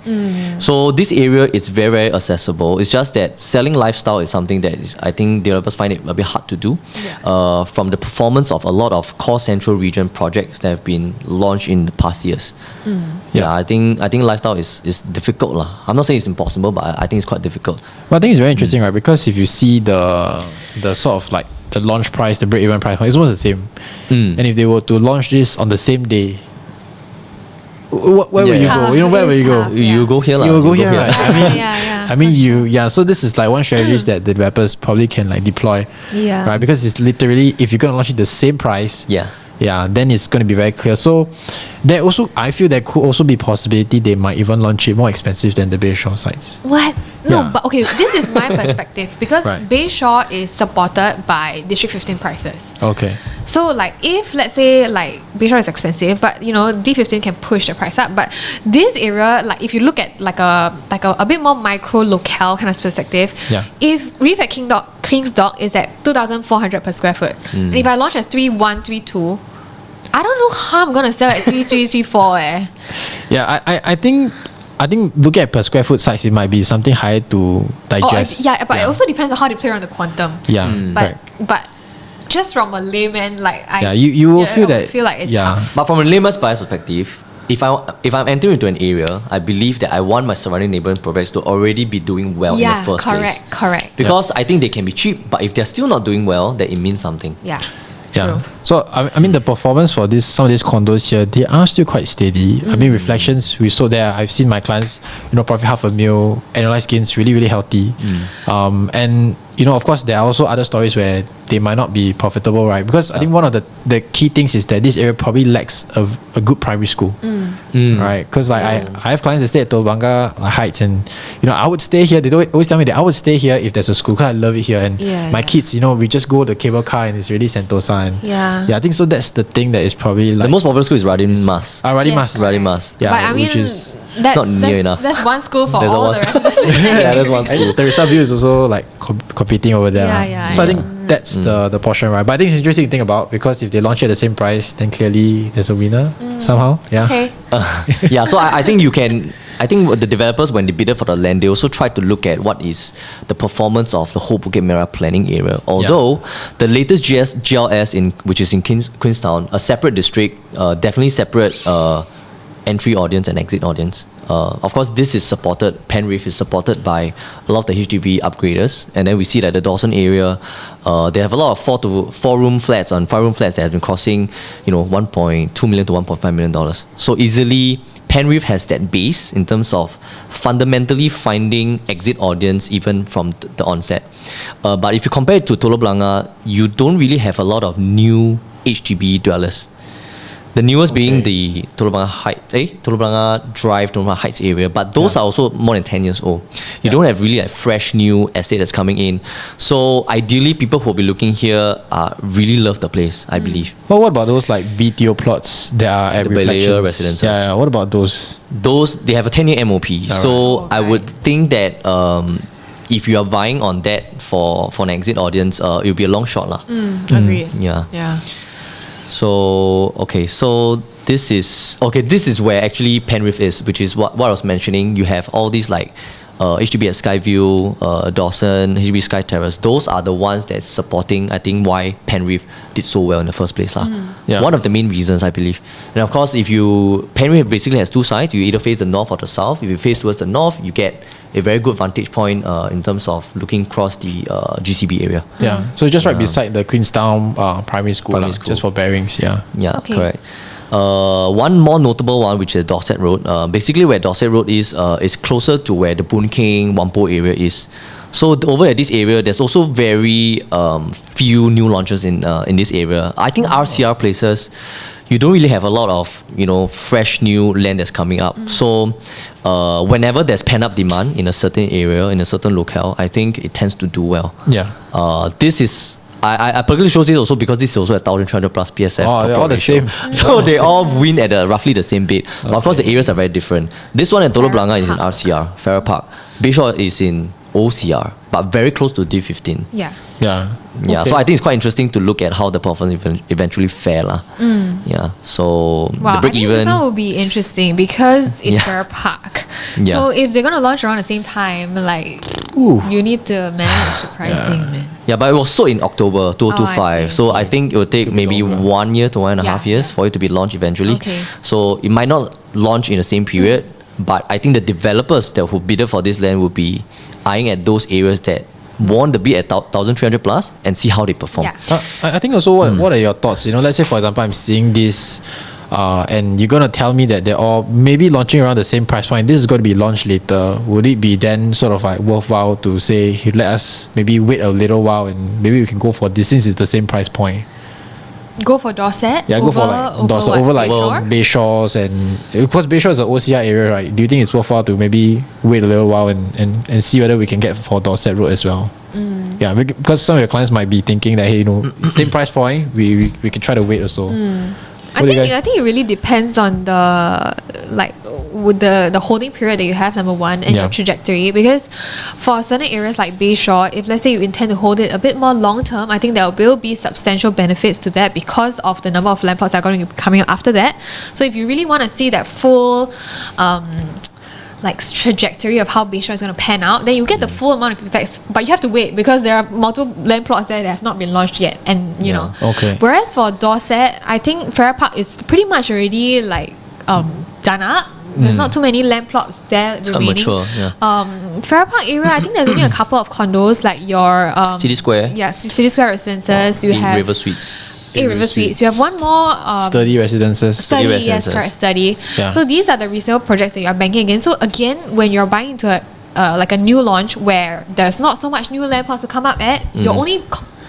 So this area is very, very accessible. It's just that selling lifestyle is something that is, I think developers find it a bit hard to do. From the performance of a lot of core central region projects that have been launched in the past years. I think lifestyle is difficult lah. I'm not saying it's impossible, but I think it's quite difficult. Well, I think it's very interesting, right? Because if you see the sort of like the launch price, the break-even price, it's almost the same. And if they were to launch this on the same day, where will you go? You know, where will you go? You go here lah. You will go here, right? Yeah. I mean, so this is like one strategy that the developers probably can like deploy, right? Because it's literally, if you're going to launch it the same price, then it's going to be very clear. So there also, I feel there could also be possibility they might even launch it more expensive than the Bayshore sites. What? No, but okay, this is my perspective because Bayshore is supported by District 15 prices. Okay. So like if let's say like Bayshore is expensive, but you know D15 can push the price up. But this area, like if you look at like a bit more micro locale kind of perspective, if Reef at King's Dock is at 2,400 per square foot, and if I launch at 3,132, I don't know how I'm gonna sell at 3,334. Yeah, I think looking at per square foot size, it might be something higher to digest. But it also depends on how they play around the quantum. But just from a layman, like you will feel that. Feel like it's tough. But from a layman's bias perspective, if I'm entering into an area, I believe that I want my surrounding neighboring projects to already be doing well in the first place. Correct. Because I think they can be cheap, but if they're still not doing well, then it means something. True. So I mean the performance for some of these condos here, they are still quite steady. I mean reflections we saw there. I've seen my clients, profit $500,000, annualized gains really, really healthy. And of course there are also other stories where they might not be profitable, right? Because I think one of the key things is that this area probably lacks a good primary school, right? Because like I have clients that stay at Telok Blangah Heights, and I would stay here. They always tell me that I would stay here if there's a school because I love it here. And my kids, we just go the cable car and it's really Sentosa. And I think so. That's the thing that is probably like the most popular school is Radin Mas. Radin Mas. Yeah, but I mean, which is not near enough. That's one school for all the residents. There's one school. Teresa View is also like competing over there. So I think that's the portion, right? But I think it's interesting to think about because if they launch it at the same price, then clearly there's a winner somehow. Okay. So I think I think the developers, when they bid for the land, they also try to look at what is the performance of the whole Bukit Merah planning area. Although the latest GLS which is in Queenstown, a separate district, definitely separate entry audience and exit audience. Of course, this is supported. Penrith is supported by a lot of the HDB upgraders, and then we see that the Dawson area, they have a lot of 4 room flats and 5 room flats that have been crossing, $1.2 million to $1.5 million. So easily, Penrith has that base in terms of fundamentally finding exit audience even from the onset. But if you compare it to Telok Blangah, you don't really have a lot of new HDB dwellers. The newest being the Telok Blangah Heights, Telok Blangah Drive, Telok Blangah Heights area, but those are also more than 10 years old. You don't have really fresh new estate that's coming in. So ideally, people who will be looking here really love the place, I believe. Well, what about those like BTO plots that are at the Bayshore residences? Yeah, what about those? Those, they have a 10-year MOP. I would think that if you are vying on that for an exit audience, it will be a long shot lah. Agreed. Yeah. So this is where actually Penrith is, which is what I was mentioning. You have all these like HDB at Skyview, Dawson, HDB Sky Terrace. Those are the ones that's supporting, I think, why Penrith did so well in the first place. One of the main reasons, I believe. And of course, Penrith basically has 2 sides. You either face the north or the south. If you face towards the north, you get a very good vantage point in terms of looking across the GCB area. So just right beside the Queenstown primary school, just for bearings. Correct. One more notable one, which is Dorset Road. Basically, where Dorset Road is closer to where the Boon King, Whampoa area is. So over at this area, there's also very few new launches in this area. I think RCR places, you don't really have a lot of, fresh new land that's coming up. So whenever there's pent-up demand in a certain area, in a certain locale, I think it tends to do well. Yeah. This is, I particularly chose this also because this is also a 1,300 plus PSF. Oh, they're all the ratio. same. So they all win at roughly the same bit. But of course the areas are very different. This one at Telok Blangah is in RCR, Farrer Park. Bayshore is in OCR, but very close to D15. Yeah. Yeah. Yeah, Okay. so I think it's quite interesting to look at how the performance eventually fare. Yeah, so Wow, the break I think even. this one will be interesting because it's Yeah. Farrer Park. Yeah. So if they're gonna launch around the same time, like you need to manage the pricing, man. Yeah, but it was sold in October 2025. see. So I think it will take maybe longer. 1 year to 1.5 Yeah, years yeah. for it to be launched eventually. Okay. So it might not launch in the same period, but I think the developers that who bid for this land will be eyeing at those areas that won the bid at 1,300 plus and see how they perform. Yeah. I think also what are your thoughts? Let's say for example I'm seeing this and you're gonna tell me that they're all maybe launching around the same price point. This is going to be launched later. Would it be then sort of like worthwhile to say, hey, let us maybe wait a little while and maybe we can go for this since it's the same price point? Go for Dorset. Yeah, go for like Dorset over like Bayshore? Bayshores, and because Bayshore is an OCR area, right? Do you think it's worthwhile to maybe wait a little while and see whether we can get for Dorset Road as well? Yeah, because some of your clients might be thinking that, hey, same price point, we can try to wait also. I think it really depends on the with the holding period that you have, number one, and Yeah. your trajectory. Because for certain areas like Bayshore, if let's say you intend to hold it a bit more long term, I think there will be substantial benefits to that because of the number of land plots that are going to be coming up after that. So if you really want to see that full trajectory of how Bayshore is going to pan out, then you get the full amount of effects, but you have to wait because there are multiple land plots there that have not been launched yet, and you know. Okay. Whereas for Dorset, I think Farrer Park is pretty much already done up. There's not too many land plots there remaining. mature, yeah. Farrer Park area, I think there's only a couple of condos like your City Square. Yeah, City Square residences. You have River Suites. River Suites. You have one more Sturdy residences. Study, yes, residences. correct, study. Yeah. So these are the resale projects that you are banking against. So again, when you're buying into a new launch where there's not so much new land plots to come up at, your only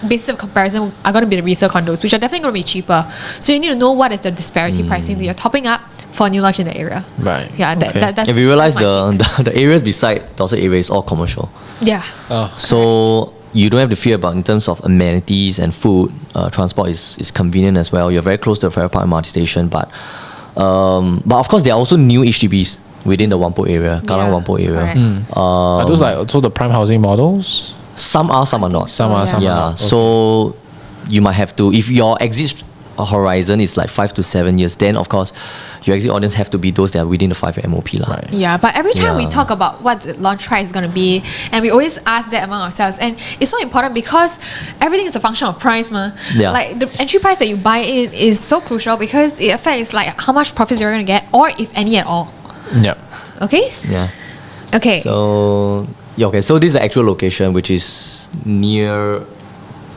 basis of comparison are going to be the resale condos, which are definitely going to be cheaper. So you need to know what is the disparity pricing that you're topping up for a new launch in the area. Right. Yeah, Okay. that's. If you realize that's my take. the areas beside Dorset area is all commercial. Yeah. So you don't have to fear about in terms of amenities and food. Transport is convenient as well. You're very close to the Farrer Park MRT station, but of course there are also new HDBs within the Whampoa area, Kallang Whampoa area. correct. Are those like also the prime housing models? Some are, some are not. Some are, some are Yeah, not. Okay. so you might have to, if your exit horizon is like 5 to 7 years, then of course your exit audience have to be those that are within the 5-year MOP lah. Right. Yeah, but every time we Yeah. talk about what the launch price is going to be, and we always ask that among ourselves, and it's so important because everything is a function of price, ma. Yeah. Like the entry price that you buy in is so crucial because it affects like how much profits you're going to get, or if any at all. Yeah. Okay. Yeah. Okay. So so this is the actual location, which is near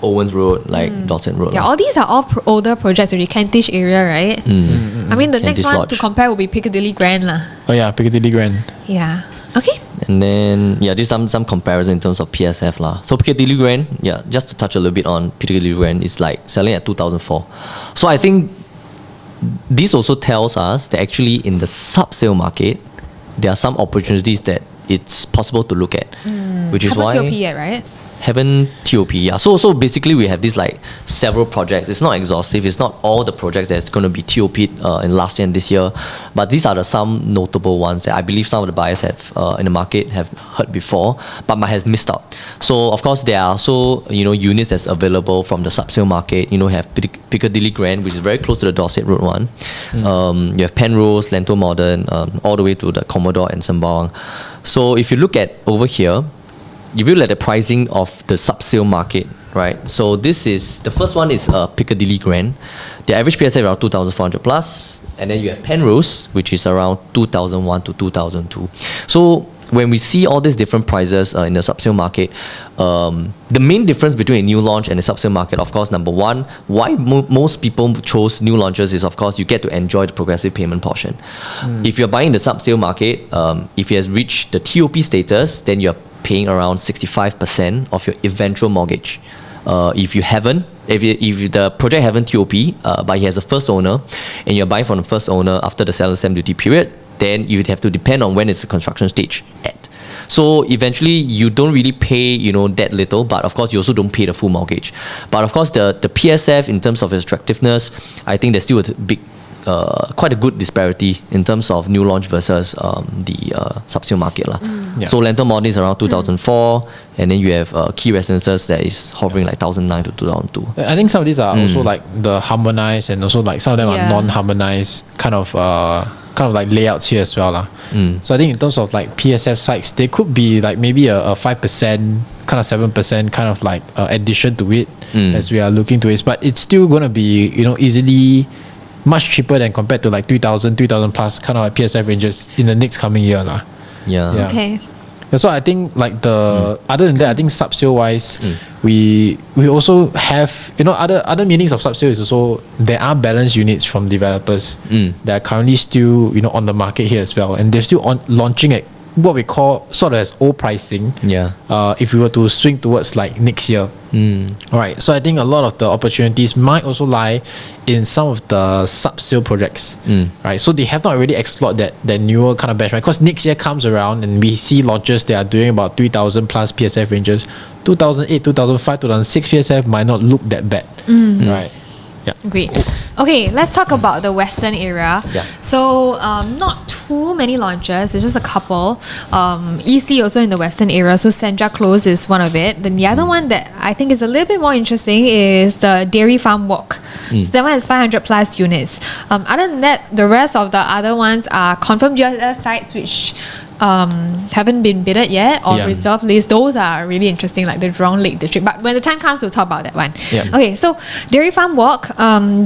Owens Road, like Dorset Road. yeah, lah. all these are all older projects already, Kentish area, right? I mean, the next Kentish one Lodge. to compare will be Piccadilly Grand, lah. Oh yeah, Piccadilly Grand. Yeah. Okay. And then there's some comparison in terms of PSF lah. So Piccadilly Grand, just to touch a little bit on Piccadilly Grand, is like selling at 2004. So I think this also tells us that actually in the sub-sale market, there are some opportunities that it's possible to look at, which is Haven't why TOP yet, right? haven't TOP. Yeah. So basically we have these like several projects. It's not exhaustive. It's not all the projects that's going to be TOP'd in last year and this year, but these are the some notable ones that I believe some of the buyers have in the market have heard before, but might have missed out. So of course there are also units that's available from the sub-sale market. You have Piccadilly Grand, which is very close to the Dorset Road one. You have Penrose, Lento Modern, all the way to the Commodore and Sembawang. So if you look at over here, if you look at the pricing of the sub-sale market, right? So this is, the first one is Piccadilly Grand. The average PSF around 2,400 plus. And then you have Penrose, which is around 2,001 to 2,002. So when we see all these different prices in the sub-sale market, the main difference between a new launch and a sub-sale market, of course, number one, why most people chose new launches is, of course, you get to enjoy the progressive payment portion. If you're buying the sub-sale market, if it has reached the TOP status, then you're paying around 65% of your eventual mortgage. If you haven't, if the project haven't TOP, but he has a first owner, and you're buying from the first owner after the seller stamp duty period, then you would have to depend on when is the construction stage at. So eventually you don't really pay, that little, but of course you also don't pay the full mortgage. But of course the PSF, in terms of its attractiveness, I think there's still a big, quite a good disparity in terms of new launch versus the subsale market. Yeah. So Lentor Modern is around 2004, and then you have key residences that is hovering like 2009 to 2002. I think some of these are also like the harmonized, and also like some of them are Yeah. non-harmonized kind of like layouts here as well. So I think in terms of like PSF sites, they could be like maybe a 5%, kind of 7% kind of like addition to it as we are looking to it. But it's still going to be, easily much cheaper than compared to like 3,000 plus kind of like PSF ranges in the next coming year. Yeah. Okay. Yeah, so I think like other than that, I think subsale wise, we also have other meanings of subsale is also there are balance units from developers that are currently still on the market here as well, and they're still launching at what we call sort of as old pricing. Yeah. If we were to swing towards like next year. All right. So I think a lot of the opportunities might also lie in some of the subsale projects. Right. So they have not already explored that newer kind of benchmark, because next year comes around and we see launches that are doing about 3,000 plus PSF ranges. 2008, 2005, 2006 PSF might not look that bad. Right. Yeah. Great. Okay, let's talk about the western area. Yeah. So not too many launches, it's just a couple. EC also in the western area, so Senja Close is one of it. Then the other one that I think is a little bit more interesting is the Dairy Farm Walk. So that one is 500 plus units. Other than that, the rest of the other ones are confirmed GSS sites which haven't been bidded yet or reserved list. Those are really interesting, like the Jurong Lake District. But when the time comes, we'll talk about that one. Yeah. Okay, so Dairy Farm Walk,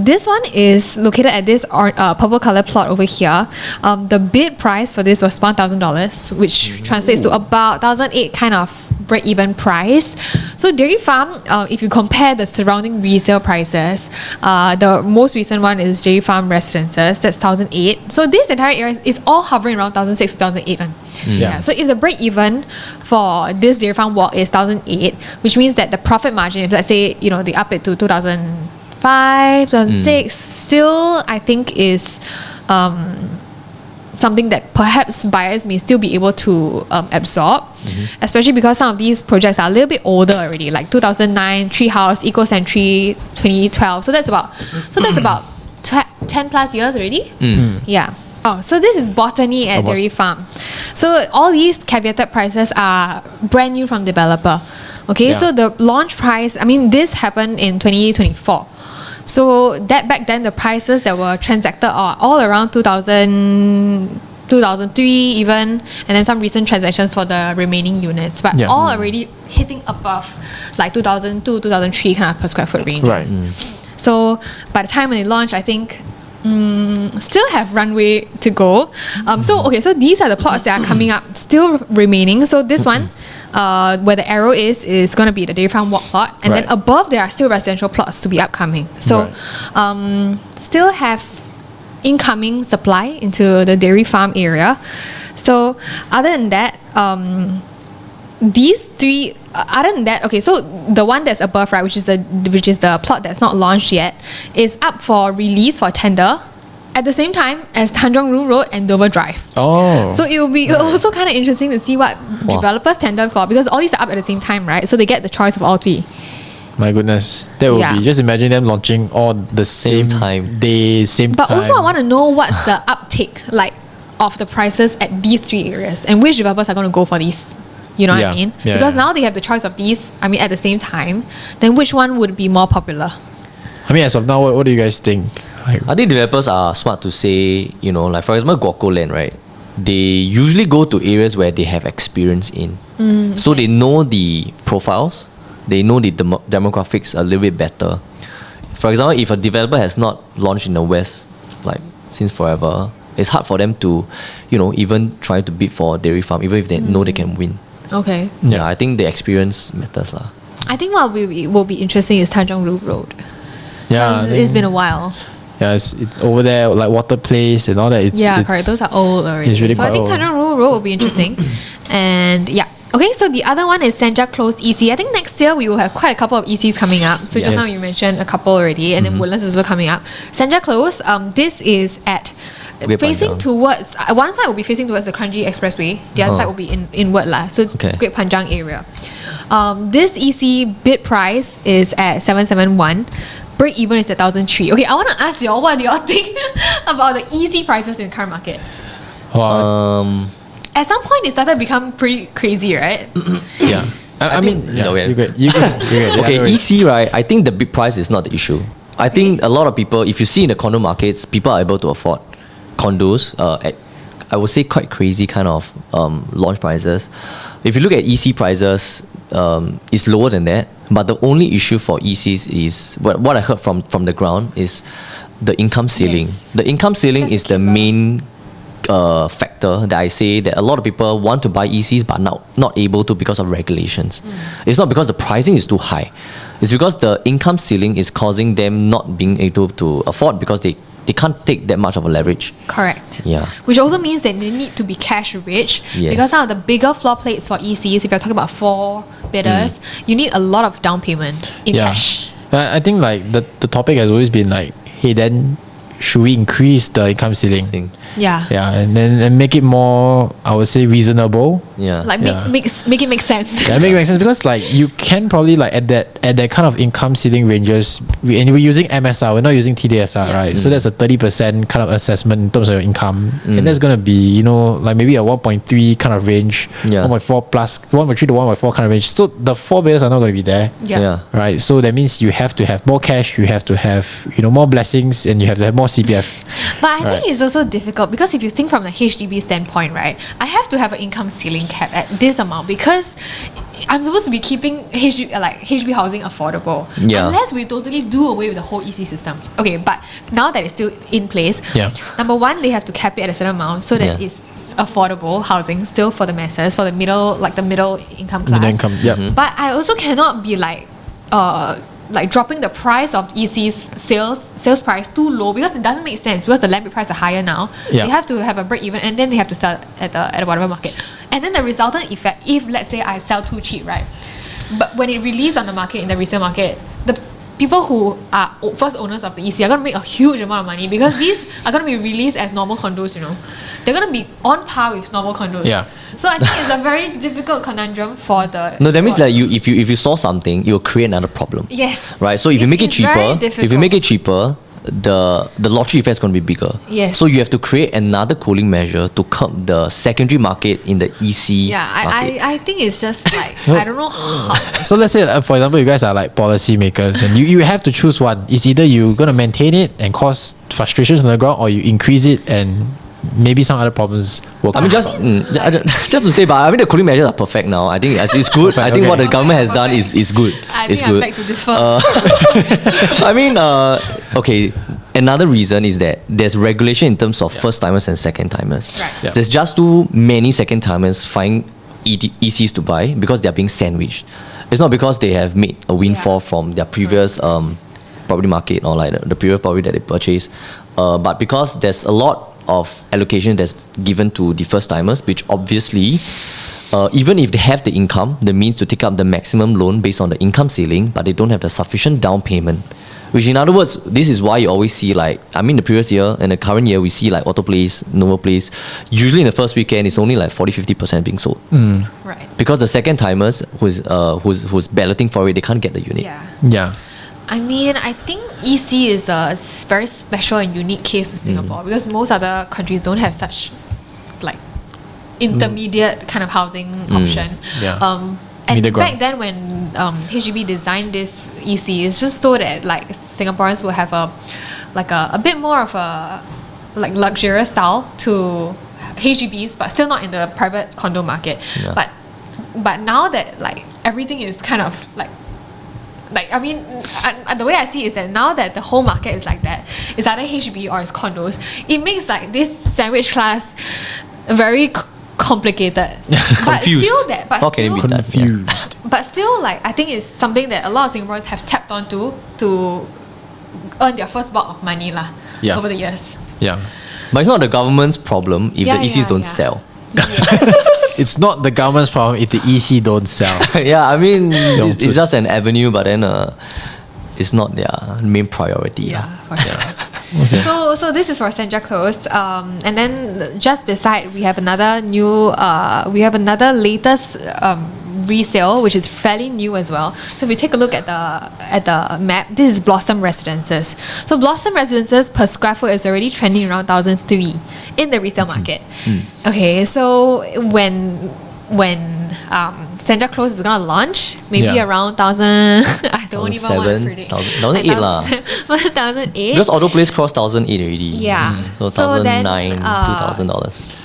this one is located at this purple color plot over here. The bid price for this was $1,000, which translates to about 1,008 kind of break-even price. So Dairy Farm, if you compare the surrounding resale prices, the most recent one is Dairy Farm Residences, that's 1,008. So this entire area is all hovering around 1,006 to 1,008. Yeah. So if the break-even for this Dairy Farm Walk is 1,008, which means that the profit margin, if let's say they up it to 2,005, 2,006, still I think is something that perhaps buyers may still be able to absorb, especially because some of these projects are a little bit older already, like 2009 Treehouse, Eco Century 2012. So that's about 10 plus years already. Yeah. Oh, so this is Botany at Dairy Farm. So all these caveated prices are brand new from developer. Okay, so the launch price, this happened in 2024. So that back then, the prices that were transacted are all around 2000, 2003 even, and then some recent transactions for the remaining units, but all already hitting above like 2002, 2003 kind of per square foot ranges. Right. So by the time when they launch, I think still have runway to go. So these are the plots that are coming up, still remaining. So this one, where the arrow is going to be the Dairy Farm Walk plot, and then above there are still residential plots to be upcoming. So still have incoming supply into the Dairy Farm area. So other than that, these three, other than that, so the one that's above, right, which is the plot that's not launched yet, is up for release for tender at the same time as Tanjong Rhu Road and Dover Drive. Oh. So it will be also kind of interesting to see what developers tender for, because all these are up at the same time, right? So they get the choice of all three. My goodness, that would be, just imagine them launching all the same time day, same but time. But also I want to know what's the uptake like of the prices at these three areas, and which developers are going to go for these. You know what I mean? Because now they have the choice of these, at the same time, then which one would be more popular? As of now, what do you guys think? I think developers are smart to say, like for example, Gorko Land, right? They usually go to areas where they have experience in. So they know the profiles, they know the demographics a little bit better. For example, if a developer has not launched in the West, like since forever, it's hard for them to, even try to bid for Dairy Farm, even if they know they can win. Okay. Yeah, I think the experience matters lah. I think what will be interesting is Tanjong Rhu Road. Yeah, it's been a while. Yeah, it's over there, like Water Place and all that. It's correct. Those are old already. It's really so I think old. Tanjong Rhu Road will be interesting. And Okay, so the other one is Senja Close EC. I think next year we will have quite a couple of ECs coming up. So just now you mentioned a couple already, and then Woodlands is also coming up. Senja Close, this is at facing towards one side will be facing towards the Kranji Expressway. The other side will be inward lah. So it's Great Panjang area. This EC bid price is at 771. Break even is at 1,003. Okay, I want to ask y'all, what do y'all think about the EC prices in current market? At some point, it started to become pretty crazy, right? Yeah. I mean, you good. Okay, EC, right? I think the big price is not the issue. I think a lot of people, if you see in the condo markets, people are able to afford condos at, I would say, quite crazy kind of launch prices. If you look at EC prices, it's lower than that. But the only issue for ECs is, what I heard from the ground is the income ceiling. Yes. The income ceiling is the main factor that I say that a lot of people want to buy ECs but not able to because of regulations. It's not because the pricing is too high. It's because the income ceiling is causing them not being able to afford because they can't take that much of a leverage. Correct. Yeah. Which also means that they need to be cash rich. Yes. Because some of the bigger floor plates for ECs, if you're talking about 4 bidders, you need a lot of down payment in cash. I think like the topic has always been like, hey, then should we increase the income ceiling? Yeah. Yeah, and make it more, I would say, reasonable. Yeah. Like make it make sense. Yeah, make sense because like you can probably like at that kind of income ceiling ranges, and we're using MSR, we're not using TDSR, right? So that's a 30% kind of assessment in terms of your income, and that's gonna be like maybe a 1.3 kind of range, 1.4 plus 1.3 to 1.4 kind of range. So the 4 bidders are not gonna be there, right? So that means you have to have more cash, you have to have more blessings, and you have to have more CPF. But I think it's also difficult because if you think from the HDB standpoint, right, I have to have an income ceiling cap at this amount because I'm supposed to be keeping HDB housing affordable. Unless we totally do away with the whole EC system. Okay, but now that it's still in place, number one, they have to cap it at a certain amount so that it's affordable housing still for the masses, for the middle income class. Middle income, But I also cannot be like dropping the price of EC's sales price too low because it doesn't make sense because the land price is higher now. They have to have a break even and then they have to sell at the whatever market. And then the resultant effect, if let's say I sell too cheap, right? But when it releases on the market, in the resale market, the people who are first owners of the EC are going to make a huge amount of money because these are going to be released as normal condos, They're going to be on par with normal condos. So I think it's a very difficult conundrum for the... No, that means that if you saw something, you'll create another problem. Yes. Right? So if you make it cheaper, the lottery effect is going to be bigger. Yes. So you have to create another cooling measure to curb the secondary market in the EC market. I think it's just like, I don't know how. So let's say, for example, you guys are like policy makers and you have to choose one. It's either you're going to maintain it and cause frustrations on the ground or you increase it and maybe some other problems will come. I mean, just to say, but I mean, the cooling measures are perfect now. I think it's good. I think what the government has done is good. I think I beg to differ. I mean, okay, another reason is that there's regulation in terms of first-timers and second-timers. Right. There's just too many second-timers find ECs to buy because they're being sandwiched. It's not because they have made a windfall from their previous property market or like the previous property that they purchased, but because there's a lot of allocation that's given to the first timers, which obviously, even if they have the income, the means to take up the maximum loan based on the income ceiling, but they don't have the sufficient down payment. Which in other words, this is why you always see the previous year and the current year, we see like Auto Place, Nova Place, usually in the first weekend, it's only like 40-50% being sold. Right. Because the second timers who's balloting for it, they can't get the unit. Yeah. I mean, I think EC is a very special and unique case to Singapore because most other countries don't have such like intermediate kind of housing option. And back then when HDB designed this EC, it's just so that like Singaporeans will have a bit more of a like luxurious style to HDBs, but still not in the private condo market. But now that like everything is kind of like I mean, the way I see it is that now that the whole market is like that, it's either HDB or it's condos. It makes like this sandwich class very complicated. Confused. Confused. But still, like I think it's something that a lot of Singaporeans have tapped onto to earn their first bulk of money over the years. But it's not the government's problem if the ECs don't sell. It's not the government's problem if the EC don't sell. Yeah, I mean, Yong it's Zhun. just an avenue, but then it's not their main priority. Yeah, for sure. So this is for Senja Close, and then just beside we have another latest resale, which is fairly new as well. So if we take a look at the map, this is Blossom Residences. So Blossom Residences per square foot is already trending around 1,003 in the resale market. Okay, so when Senja Close is gonna launch, maybe around 1,000. I don't even want to predict. 1,008 lah. 1,008. Because Auto Place crossed 1,008 already. Yeah. So So then, $1,009, $2,000.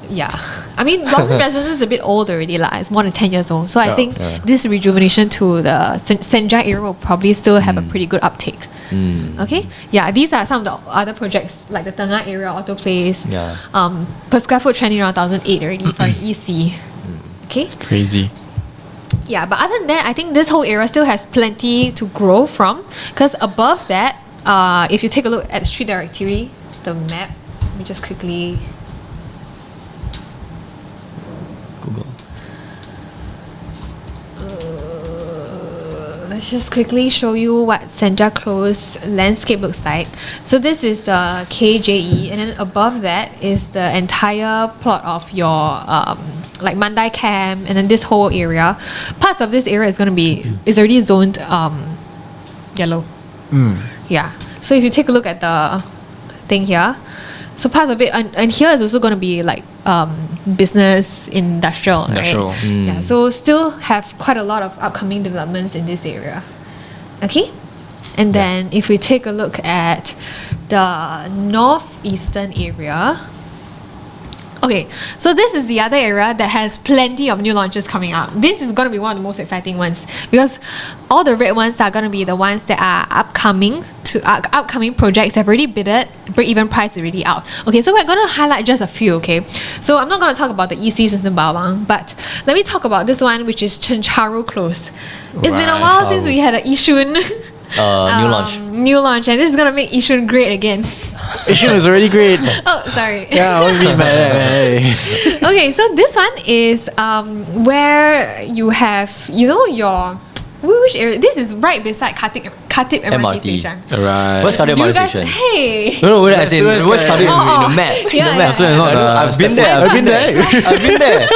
Yeah, I mean Blossom Residences is a bit old already lah. It's more than 10 years old. So I think Yeah. this rejuvenation to the Senja area will probably still have a pretty good uptake. Okay, yeah, these are some of the other projects like the Tengah area, Auto Place. Yeah. Per square foot trending around 1,008 already for an EC. Okay. Crazy. Yeah, but other than that, I think this whole area still has plenty to grow from. Because above that, if you take a look at the street directory, the map, let me just quickly. Google. Let's just quickly show you what Senja Close landscape looks like. So this is the KJE, and then above that is the entire plot of your like Mandai Camp, and then this whole area. Parts of this area is already zoned yellow. Yeah. So if you take a look at the thing here, so parts of it, and here is also going to be like business, industrial, right? Yeah. So still have quite a lot of upcoming developments in this area. Okay. And then if we take a look at the Northeastern area. Okay, so this is the other area that has plenty of new launches coming out. This is going to be one of the most exciting ones because all the red ones are going to be the ones that are upcoming projects that have already bidded, break-even price already out. Okay, so we're going to highlight just a few, okay? So I'm not going to talk about the ECs in Sembawang, but let me talk about this one, which is Chencharu Close. It's been a while since we had a Yishun new launch, and this is going to make Yishun great again. Yishun is already great. Oh, sorry. Yeah, what do you mean by that? Okay, so this one is where you have, your which area? This is right beside Khatib MRT station. Right. Where's Khatib You MRT guys, station? hey. No, as in, Where's where's Khatib Khatib? in the map? Yeah, In the map. yeah, yeah. I've been there. I've been there. I've been there.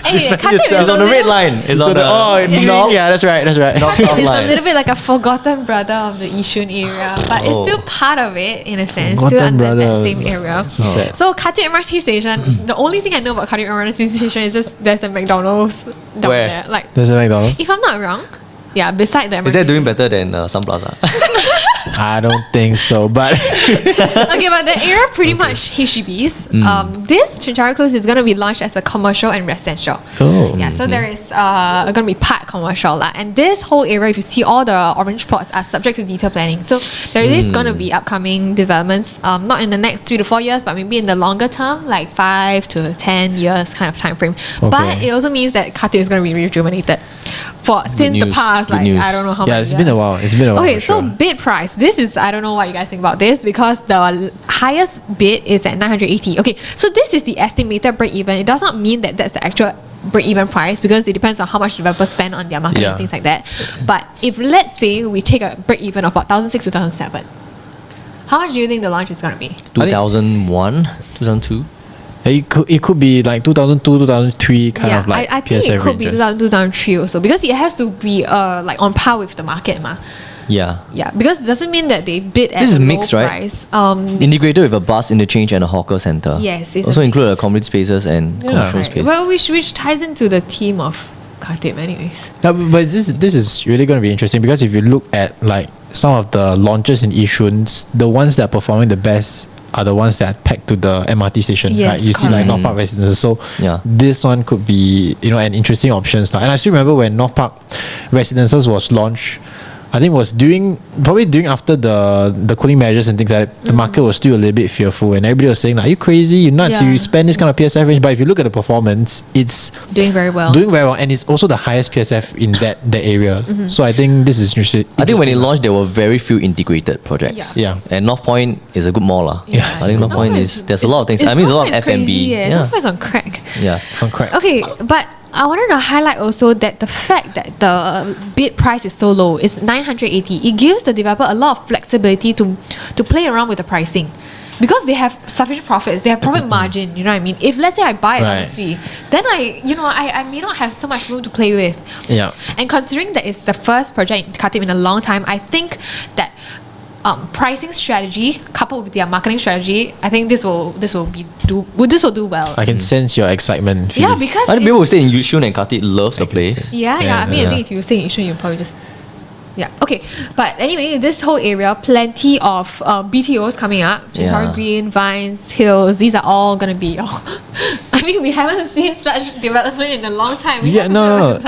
Hey, Khatib is It's on the red little- line. It's on So the north. yeah, that's right. North Khatib south is a line. little bit like a forgotten brother of the Yishun area, but it's Oh. still part of it in a sense, Forgotten still under brother. that same area. So sad. So Khatib MRT station, the only thing I know about Khatib MRT station is just there's a McDonald's down Where? there. Like, There's a McDonald's. if I'm not wrong, yeah, beside the MRT. Is that doing better than Sun Plaza? I don't think so, but Okay, but the area pretty much HDBs. This Chencharu Close is going to be launched as a commercial and residential. Oh. Yeah, so there is going to be part commercial lah, and this whole area, if you see all the orange plots, are subject to detailed planning. So there is going to be upcoming developments, not in the next 3 to 4 years, but maybe in the longer term, like 5 to 10 years kind of time frame. But it also means that Khatib is going to be rejuvenated since the news. past, Good like news. I don't know how yeah, many it's been a years. while. It's been a while. Okay, for so sure. bid price. This is, I don't know what you guys think about this because the highest bid is at 980. Okay, so this is the estimated break even. It does not mean that that's the actual break even price because it depends on how much developers spend on their marketing and things like that. But if let's say we take a break even of about 2006 to 2007, how much do you think the launch is going to be? 2001, 2002. It could be like 2002, 2003 kind of like I think PSF it could be ranges. 2002, 2003 also because it has to be like on par with the market ma. Yeah. Yeah, because it doesn't mean that they bid at This is a low mixed, right? price. Integrated with a bus interchange and a hawker center. Yes, it's Also a include a community spaces and commercial right. space. Well, which ties into the theme of Khatib anyways. Yeah, but this is really going to be interesting because if you look at like some of the launches in Yishun, the ones that are performing the best are the ones that are pegged to the MRT station. Yes, right? You see like North Park Residences. So Yeah. this one could be an interesting option. And I still remember when North Park Residences was launched, I think it was probably during after the cooling measures and things like that, the market was still a little bit fearful, and everybody was saying like, "Are you crazy? You're nuts! Yeah. You spend this kind of PSF range." But if you look at the performance, it's Doing very well. and it's also the highest PSF in that area. So I think this is interesting. I think when it launched, there were very few integrated projects. Yeah. And North Point is a good mall. lah. Yeah. I think North Point there's a lot of things. I mean, there's a lot of F&B. North Point is on crack. Yeah. Some crap. Okay, but I wanted to highlight also that the fact that the bid price is so low, it's 980. It gives the developer a lot of flexibility to play around with the pricing. Because they have sufficient profits, they have profit margin, you know what I mean? If let's say I buy at 3, then I may not have so much room to play with. Yeah. And considering that it's the first project in Khatib in a long time, I think that pricing strategy coupled with their marketing strategy, I think this will do well. I can sense your excitement. Yeah, Fizz. because I think people who stay in Yishun and Khatib loves the place. I mean, I think if you stay in Yishun, you probably just okay. But anyway, this whole area, plenty of BTOs coming up. Chintara Green, Vines, Hills. These are all gonna be. I mean, we haven't seen such development in a long time. No.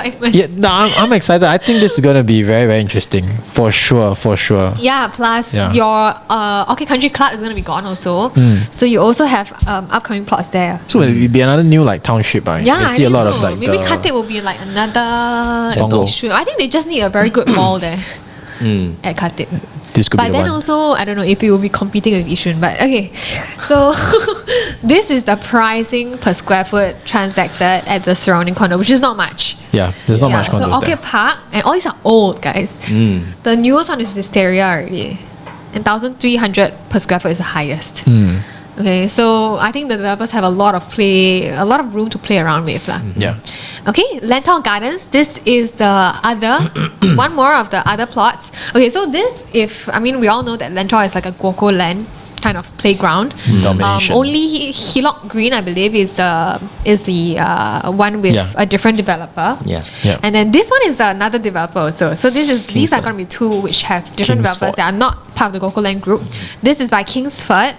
I'm excited. I think this is gonna be very, very interesting for sure. Yeah. Plus, your Orchid Country Club is gonna be gone also. So you also have upcoming plots there. So it will be another new like township, right? Yeah, I see a lot of like maybe Khatib will be like another Bongo. issue. I think they just need a very good mall there at Khatib. This could But be the then one. also, I don't know if it will be competing with Yishun. But okay, so this is the pricing per square foot transacted at the surrounding condo, which is not much. Yeah, there's not much So condos there. Orchid Park, and all these are old, guys. The newest one is Wisteria already, and 1,300 per square foot is the highest. Okay, so I think the developers have a lot of room to play around with, lah. Yeah. Okay, Lantau Gardens. This is the other one more of the other plots. Okay, so we all know that Lantau is like a Guoco land kind of playground. Domination. Only Hillock Green, I believe, is the one with a different developer. Yeah. And then this one is another developer also. So these are going to be two which have different developers that are not part of the Guoco Land group. This is by Kingsford.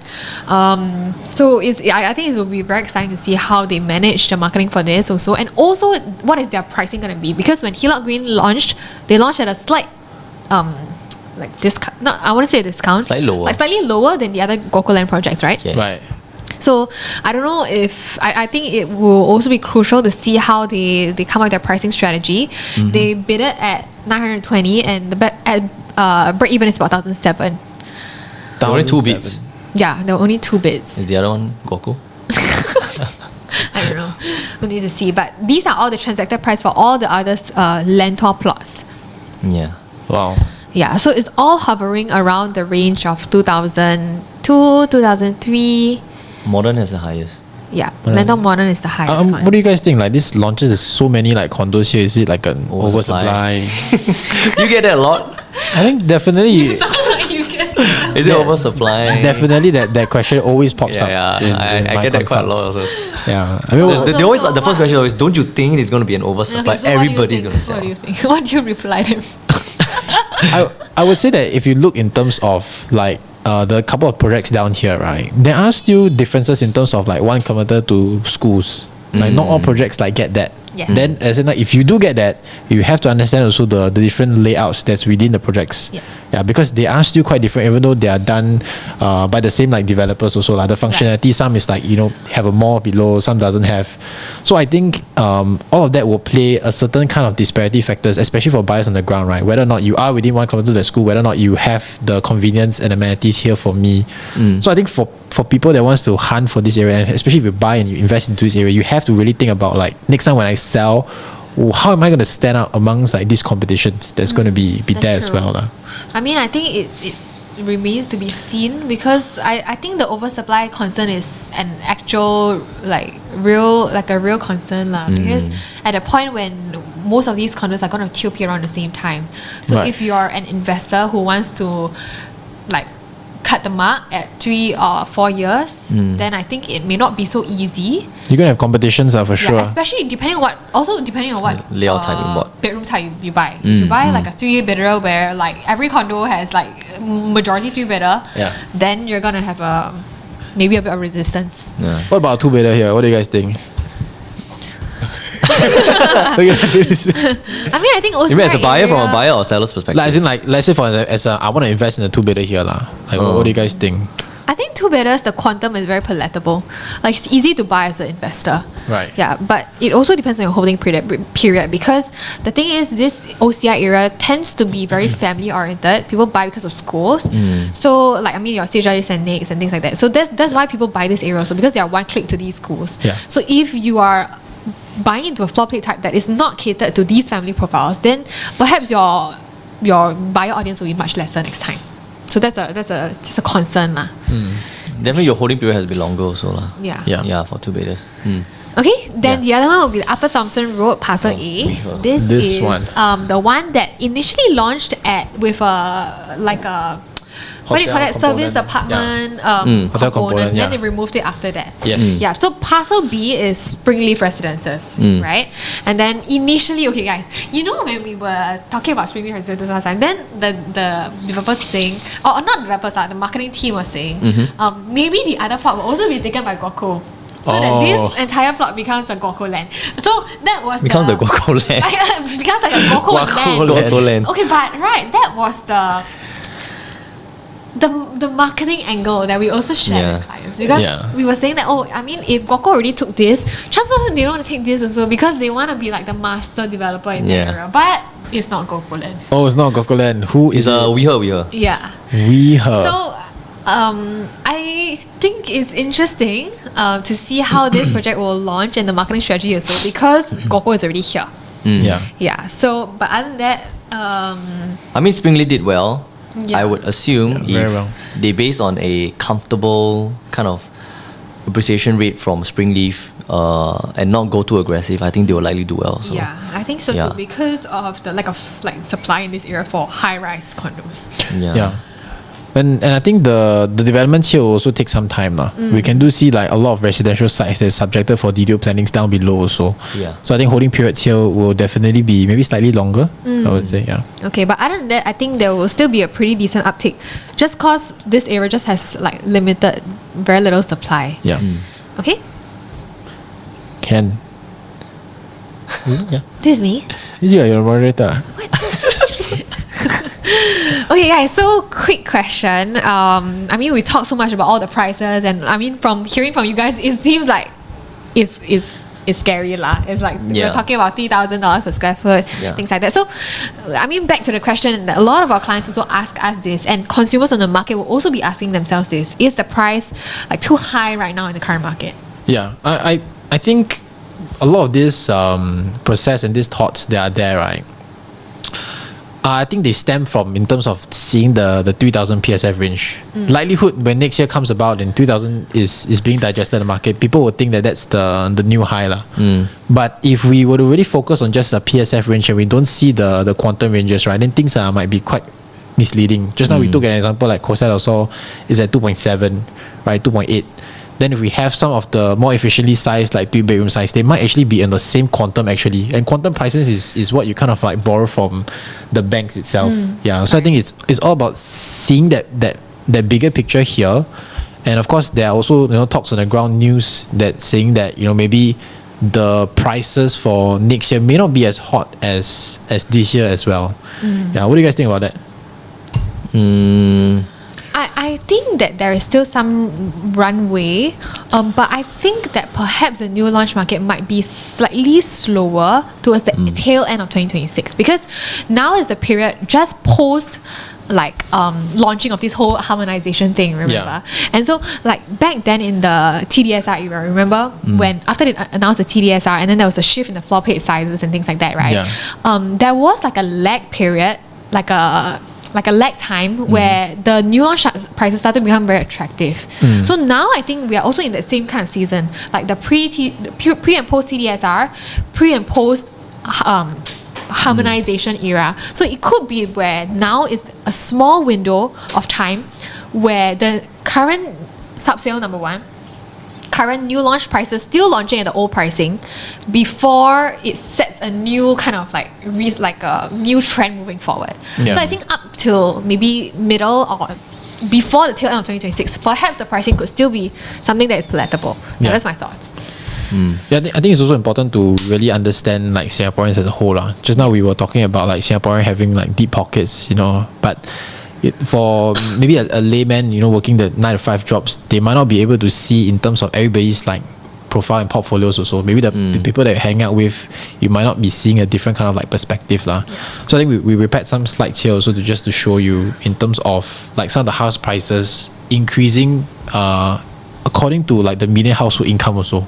So I think it will be very exciting to see how they manage the marketing for this also, and also what is their pricing going to be, because when Hillock Green launched, they launched at a slight like discount. No, I want to say a discount. Slightly lower than the other Guoco Land projects, right? Yeah. Right. So I don't know if I think it will also be crucial to see how they come up with their pricing strategy. They bid it at 920, and the break even is about 1,007. Only 2 bids. Yeah, there were only 2 bids. Is the other one Goku? I don't know. We need to see. But these are all the transacted price for all the other Lentor plots. Yeah. Wow. Yeah, so it's all hovering around the range of 2002, 2003. Modern has the highest. Yeah, Lentor Modern is the highest one. What do you guys think? Like this launches, there's so many like condos here. Is it like an oversupply? You get that a lot? I think definitely. Is it oversupply? Definitely that question always pops up. I my get that quite a consults. lot also. Yeah. I mean, They always the first question always, don't you think it's going to be an oversupply? Okay, so Everybody's going to sell. What do you think? What do you reply to him? I would say that if you look in terms of like the couple of projects down here, right, there are still differences in terms of like 1 kilometer to schools. Like not all projects like get that. Yes. Then as in like if you do get that, you have to understand also the different layouts that's within the projects. Yeah, because they are still quite different, even though they are done by the same like developers also. Like the functionality, some is like, have a mall below, some doesn't have. So I think all of that will play a certain kind of disparity factors, especially for buyers on the ground, right? Whether or not you are within 1 kilometer to the school, whether or not you have the convenience and amenities here for me. So I think for people that wants to hunt for this area, and especially if you buy and you invest into this area, you have to really think about like next time when I sell, how am I going to stand out amongst like these competitions that's going to be there as well. I mean, I think it remains to be seen, because I think the oversupply concern is an actual a real concern because at a point when most of these condos are going to TOP around the same time, so if you are an investor who wants to like cut the mark at 3 or 4 years, then I think it may not be so easy. You're gonna have competitions for sure. Especially depending on what layout type you bought. Bedroom type you buy. If you buy like a 3-bidder where like every condo has like majority 3-bidder, then you're gonna have maybe a bit of resistance. What about a 2-bidder here? What do you guys think? Look at this. I mean, I think also You mean as a buyer, from a area- buyer or seller's perspective? Like, as in, like, let's say I want to invest in a two-bedder here, lah. Like, what do you guys think? I think two bedders, the quantum is very palatable. Like it's easy to buy as an investor. Right. Yeah, but it also depends on your holding period because the thing is this OCI area tends to be very family oriented. People buy because of schools. So like I mean your CJIs and NICs and things like that. So that's why people buy this area. So because they are one click to these schools. Yeah. So if you are buying into a floor plate type that is not catered to these family profiles, then perhaps your buyer audience will be much lesser next time. So that's just a concern lah. Definitely your holding period has been longer also lah. Yeah. Yeah. Yeah, for two bedders. Okay, then the other one will be the Upper Thompson Road, Parcel A. This is one. The one that initially launched with a what do you call that, Hotel service component. apartment Hotel component, yeah. Then they removed it after that. Yes. Yeah, so Parcel B is Springleaf Residences, right? And then initially, okay guys, you know when we were talking about Springleaf Residences last time, then the developers saying, or not developers, the marketing team was saying, maybe the other plot will also be taken by Guoco. So that this entire plot becomes a Guoco land. So that was Becomes the Guoco land. becomes like a Guoco land. Guoco land. Okay, but right, that was the marketing angle that we also shared with clients because we were saying that I mean if Guoco already took this, chances are they don't want to take this also because they want to be like the master developer in the area, but it's not Guoco land. Oh, it's not Guoco land. Who is it? WeHer. Yeah. WeHer. So I think it's interesting to see how this project will launch and the marketing strategy also because Guoco is already here. Yeah. So but other than that, I mean, Springleaf did well. Yeah. I would assume very if well. they based on a comfortable kind of appreciation rate from Springleaf and not go too aggressive, I think they will likely do well. So. yeah, I think so too because of the lack of like supply in this area for high-rise condos. Yeah. And I think the developments here will also take some time. We can see like a lot of residential sites that is subjected for detailed plannings down below also. Yeah. So I think holding periods here will definitely be maybe slightly longer, I would say, yeah. Okay, but other than that, I think there will still be a pretty decent uptick just cause this area just has like limited, very little supply. Yeah. Okay? Can. Yeah. This is me. Is you your moderator? Okay guys, so quick question. I mean we talked so much about all the prices and I mean from hearing from you guys it seems like it's scary lah. It's like we're talking about $3,000 per square foot, things like that. So I mean back to the question that a lot of our clients also ask us this and consumers on the market will also be asking themselves this. Is the price like too high right now in the current market? Yeah. I think a lot of this process and these thoughts that are there, right? I think they stem from in terms of seeing the 3,000 PSF range. Likelihood when next year comes about and 3,000 is being digested in the market, people would think that that's the new high lah. But if we were to really focus on just a PSF range and we don't see the quantum ranges, right, then things might be quite misleading. Just now we took an example like Cosette also is at 2.7, right, 2.8. Then if we have some of the more efficiently sized like 3-bedroom size, they might actually be in the same quantum actually. And quantum prices is what you kind of like borrow from the banks itself. Yeah. So I think it's all about seeing that bigger picture here. And of course there are also talks on the ground news that saying that maybe the prices for next year may not be as hot as this year as well. Yeah. What do you guys think about that? I think that there is still some runway, but I think that perhaps the new launch market might be slightly slower towards the tail end of 2026 because now is the period just post launching of this whole harmonization thing, remember? And so like back then in the TDSR era, remember when after they announced the TDSR and then there was a shift in the floor plate sizes and things like that, right? There was like a lag period, like a lag time where the new launch prices started to become very attractive. So now I think we are also in that same kind of season, like the pre and post CDSR, pre and post harmonization era. So it could be where now is a small window of time where the current subsale number one, current new launch prices still launching at the old pricing before it sets a new kind of like a new trend moving forward. So I think up till maybe middle or before the tail end of 2026, perhaps the pricing could still be something that is palatable. That's my thoughts. Yeah, I think it's also important to really understand like Singaporeans as a whole lah. Just now we were talking about like Singaporean having like deep pockets, but for maybe a layman, working the 9 to 5 jobs, they might not be able to see in terms of everybody's like profile and portfolios also. Maybe the people that you hang out with, you might not be seeing a different kind of like perspective lah. So I think we prepared some slides here also to show you in terms of like some of the house prices increasing according to like the median household income also,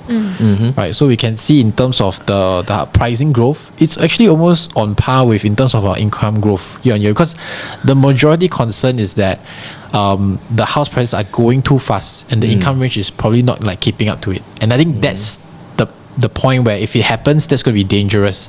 right? So we can see in terms of the pricing growth, it's actually almost on par with in terms of our income growth year on year, because the majority concern is that the house prices are going too fast and the income range is probably not like keeping up to it. And I think that's the point where if it happens, that's going to be dangerous,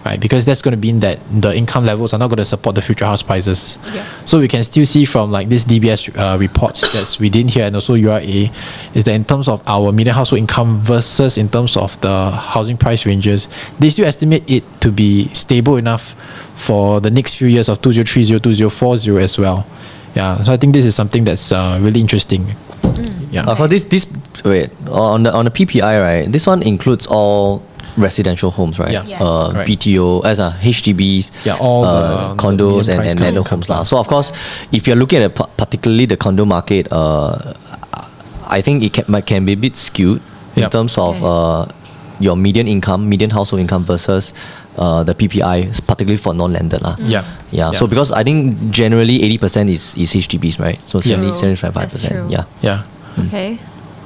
right? Because that's going to mean that the income levels are not going to support the future house prices. So we can still see from like this DBS reports that's within here and also URA is that in terms of our median household income versus in terms of the housing price ranges, they still estimate it to be stable enough for the next few years of 2030, 2040 as well. Yeah, so I think this is something that's really interesting. Yeah. For this wait, on the PPI, right? This one includes all residential homes, right? Yeah. Yeah. BTO as HDBs, all the condos median and price landed homes lah. So of course, if you're looking at particularly the condo market, I think it can be a bit skewed in terms of your median household income versus the PPI, particularly for non-landed lah. Yeah. So because I think generally 80% is HDBs, right? So 75%. Yeah. Okay.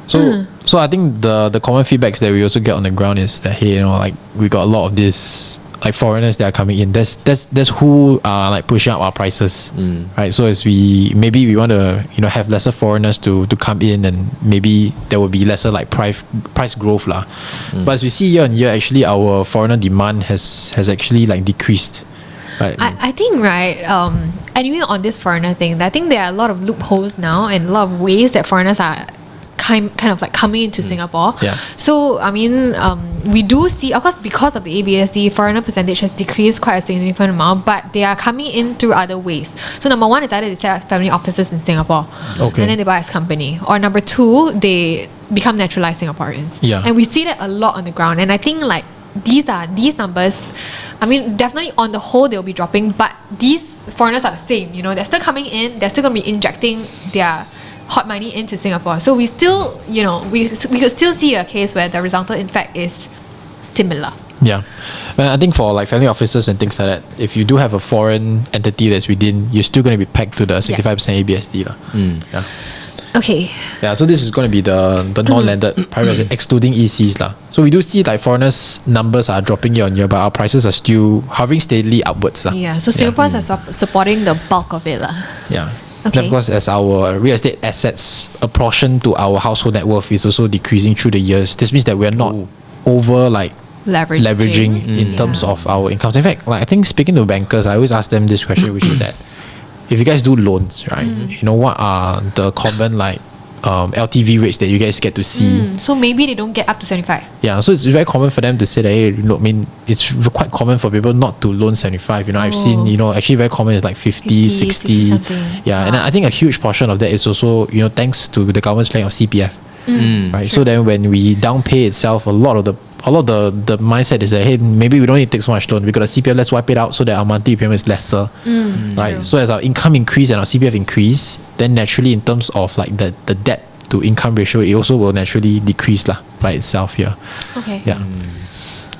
So I think the common feedbacks that we also get on the ground is that, hey, like we got a lot of this like foreigners that are coming in. That's who are like pushing up our prices, right? So as we want to have lesser foreigners to come in, and maybe there will be lesser like price growth lah. But as we see year on year, actually our foreigner demand has actually like decreased. Right. I think anyway on this foreigner thing, I think there are a lot of loopholes now and a lot of ways that foreigners are kind of like coming into Singapore. So I mean, we do see, of course, because of the ABSD, foreigner percentage has decreased quite a significant amount, but they are coming in through other ways. So number one is either they set up family offices in Singapore, and then they buy as company, or number two, they become naturalized Singaporeans. And we see that a lot on the ground. And I think like these numbers, I mean, definitely on the whole they'll be dropping, but these foreigners are the same. They're still coming in, they're still going to be injecting their hot money into Singapore. So we still, we could still see a case where the resultant in fact is similar. Yeah. And I think for like family offices and things like that, if you do have a foreign entity that's within, you're still going to be pegged to the 65% ABSD lah. Yeah. Okay. Yeah, so this is going to be the non-landed private residence, excluding ECs lah. So we do see like foreigners numbers are dropping year on year, but our prices are still hovering steadily upwards lah. Yeah, so Singaporeans are supporting the bulk of it lah. Yeah. Okay. Of course, as our real estate assets, a portion to our household net worth is also decreasing through the years. This means that we're not over like leveraging in terms of our incomes. In fact, like I think speaking to bankers, I always ask them this question, which is that if you guys do loans, right, what are the common like LTV rates that you guys get to see? So maybe they don't get up to 75. Yeah, so it's very common for them to say that, hey, I mean, it's quite common for people not to loan 75. I've seen, actually very common is like 50 60. Yeah, and I think a huge portion of that is also, thanks to the government's plan of CPF. Right. So then when we down pay itself, a lot of the mindset is that, hey, maybe we don't need to take so much loan. We got a CPF, let's wipe it out so that our monthly payment is lesser. Right. True. So as our income increase and our CPF increase, then naturally in terms of like the debt to income ratio, it also will naturally decrease lah by itself here. Okay. Yeah.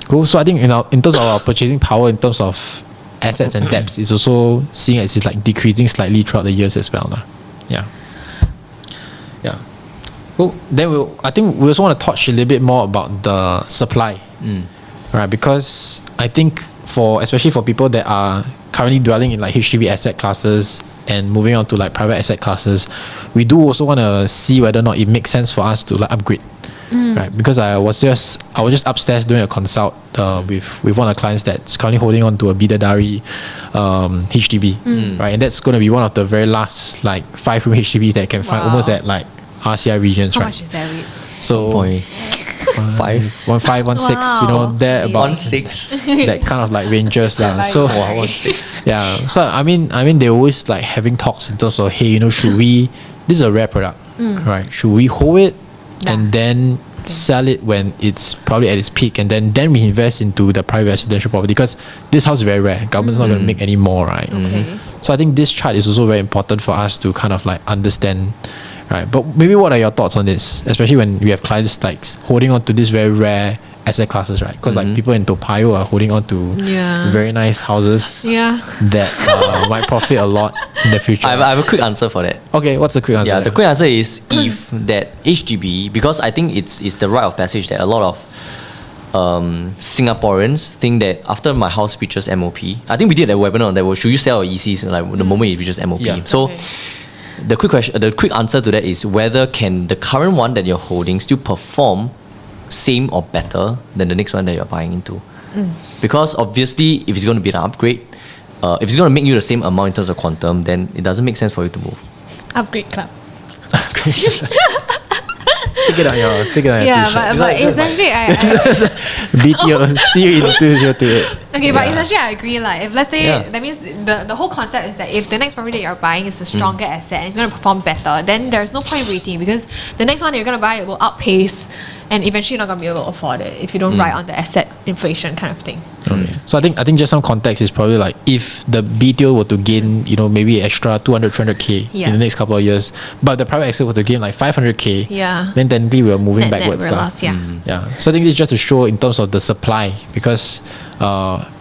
Cool. So I think in terms of our purchasing power, in terms of assets and debts, it's also seeing as it's like decreasing slightly throughout the years as well. Yeah. Yeah. Well, then I think we also want to touch a little bit more about the supply, right? Because I think especially for people that are currently dwelling in like HDB asset classes and moving on to like private asset classes, we do also want to see whether or not it makes sense for us to like upgrade, right? Because I was just upstairs doing a consult with one of the clients that's currently holding on to a Bidadari HDB, right? And that's going to be one of the very last like 5-room HDBs that you can find almost at like RCI regions. How right? much is that rate? So 5, 1.5, 1.6, there about 1.6. that kind of like ranges lah. So 1.6. yeah. So I mean they're always like having talks in terms of, hey, should we? This is a rare product, right? Should we hold it and then sell it when it's probably at its peak, and then we invest into the private residential property, because this house is very rare. Government's not going to make any more, right? Okay. So I think this chart is also very important for us to kind of like understand, right? But maybe what are your thoughts on this, especially when we have clients like holding on to this very rare asset classes, right? Because like people in Toa Payoh are holding on to very nice houses that might profit a lot in the future. I have a quick answer for that. Okay, what's the quick answer? Yeah, the quick answer is if that HDB, because I think it's the rite of passage that a lot of Singaporeans think that after my house reaches MOP, I think we did a webinar on that. Well, should you sell or ECs like the moment it reaches MOP? Yeah. So the quick answer to that is whether can the current one that you're holding still perform same or better than the next one that you're buying into. Because obviously, if it's going to be an upgrade, if it's going to make you the same amount in terms of quantum, then it doesn't make sense for you to move. Upgrade club. Stick it on your Yeah, but essentially, BTO, see you in 2028. Okay, but essentially I agree. Like, if let's say that means the whole concept is that if the next property that you're buying is a stronger asset and it's going to perform better, then there's no point waiting, because the next one that you're going to buy will outpace, and eventually you're not going to be able to afford it if you don't ride on the asset inflation kind of thing. Okay. So I think just some context is probably like, if the BTO were to gain, maybe extra 200, 300k in the next couple of years, but the private asset were to gain like 500k, then technically we're moving backwards. We're lost, So I think this is just to show in terms of the supply, because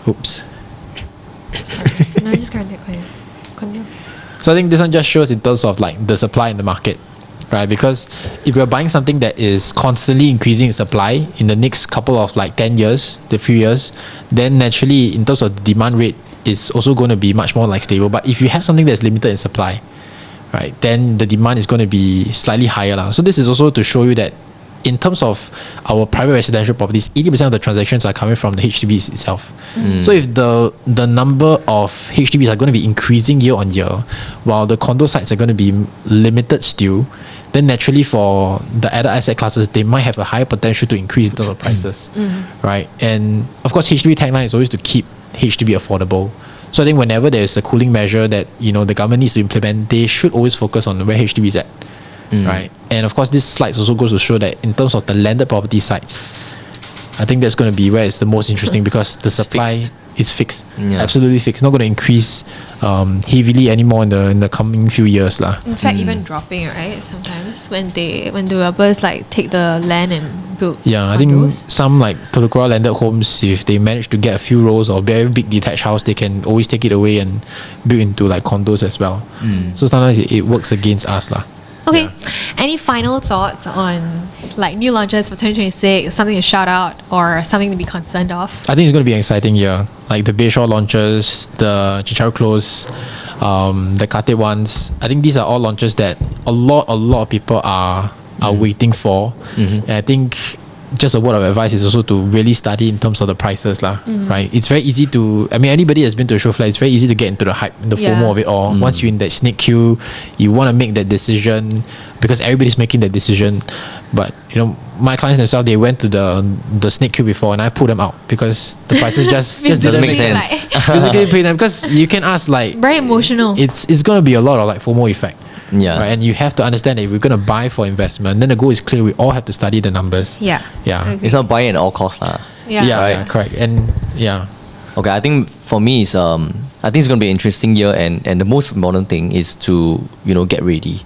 oops. No, just continue. So I think this one just shows in terms of like the supply in the market, right? Because if you're buying something that is constantly increasing in supply in the next couple of like 10 years, the few years, then naturally in terms of the demand rate is also going to be much more like stable. But if you have something that's limited in supply, right, then the demand is going to be slightly higher. So this is also to show you that in terms of our private residential properties, 80% of the transactions are coming from the HDBs itself. So if the number of HDBs are going to be increasing year on year, while the condo sites are going to be limited still, then naturally for the other asset classes, they might have a higher potential to increase in terms of prices, right? And of course, HDB tagline is always to keep HDB affordable. So I think whenever there's a cooling measure that the government needs to implement, they should always focus on where HDB is at. Right, and of course this slide also goes to show that in terms of the landed property sites, I think that's going to be where it's the most interesting, because the supply is fixed, absolutely fixed, not going to increase heavily anymore in the coming few years In fact, even dropping, right? Sometimes when developers like take the land and build I think some like Telok landed homes, if they manage to get a few rows or very big detached house, they can always take it away and build into like condos as well. So sometimes it works against us lah. Okay, any final thoughts on like new launches for 2026, something to shout out or something to be concerned of? I think it's going to be an exciting year. Like the Bayshore launches, the Chicharu Close, the Khatib ones. I think these are all launches that a lot of people are waiting for. And I think just a word of advice is also to really study in terms of the prices right? It's very easy to, anybody has been to a show flat, it's very easy to get into the hype, the FOMO of it all. Once you're in that snake queue, you want to make that decision because everybody's making that decision. But my clients themselves, they went to the snake queue before, and I pulled them out because the prices just didn't make sense. Basically, pay them because you can ask like very emotional. It's going to be a lot of like FOMO effect. Yeah. Right? And you have to understand that if we're going to buy for investment, then the goal is clear. We all have to study the numbers. Yeah. It's not buying at all costs lah. Yeah, correct. And okay, I think for me it's I think it's going to be an interesting year, and the most important thing is to get ready.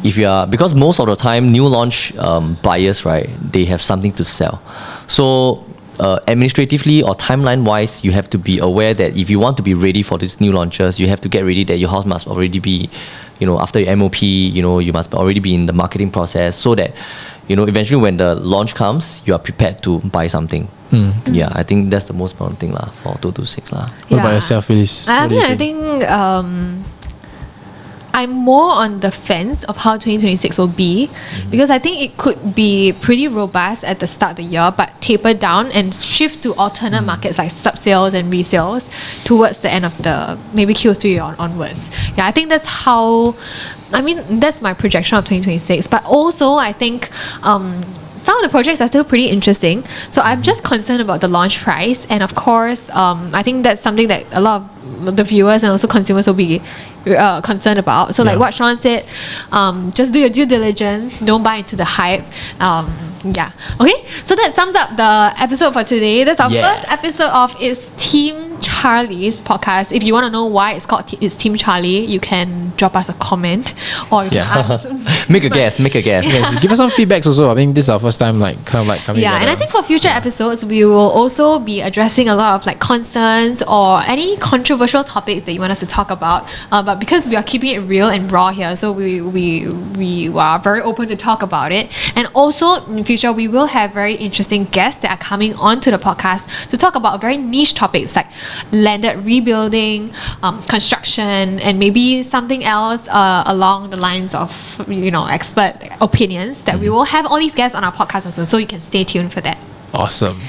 If you are, because most of the time new launch buyers, right, they have something to sell. So administratively or timeline wise, you have to be aware that if you want to be ready for these new launches, you have to get ready that your house must already be after your MOP, you must already be in the marketing process, so that eventually when the launch comes, you are prepared to buy something. I think that's the most important thing lah for 226 lah. What about yourself, Phyllis? I think I'm more on the fence of how 2026 will be, because I think it could be pretty robust at the start of the year, but taper down and shift to alternate markets like subsales and resales towards the end of the maybe Q3 onwards. I think that's how, that's my projection of 2026. But also I think some of the projects are still pretty interesting. So I'm just concerned about the launch price, and of course I think that's something that a lot of the viewers and also consumers will be concerned about. So like what Sean said, just do your due diligence, don't buy into the hype. Yeah. Okay, so that sums up the episode for today. That's our first episode of It's Team Charlie's podcast. If you want to know why it's called It's Team Charlie, you can drop us a comment or you can ask. Make a guess. Yes, give us some feedbacks also. I think this is our first time kind of coming together. And I think for future episodes we will also be addressing a lot of like concerns or any controversial topics that you want us to talk about, but because we are keeping it real and raw here, so we are very open to talk about it. And also in the future we will have very interesting guests that are coming onto the podcast to talk about very niche topics like landed rebuilding, construction, and maybe something else along the lines of expert opinions that we will have all these guests on our podcast also, so you can stay tuned for that. Awesome.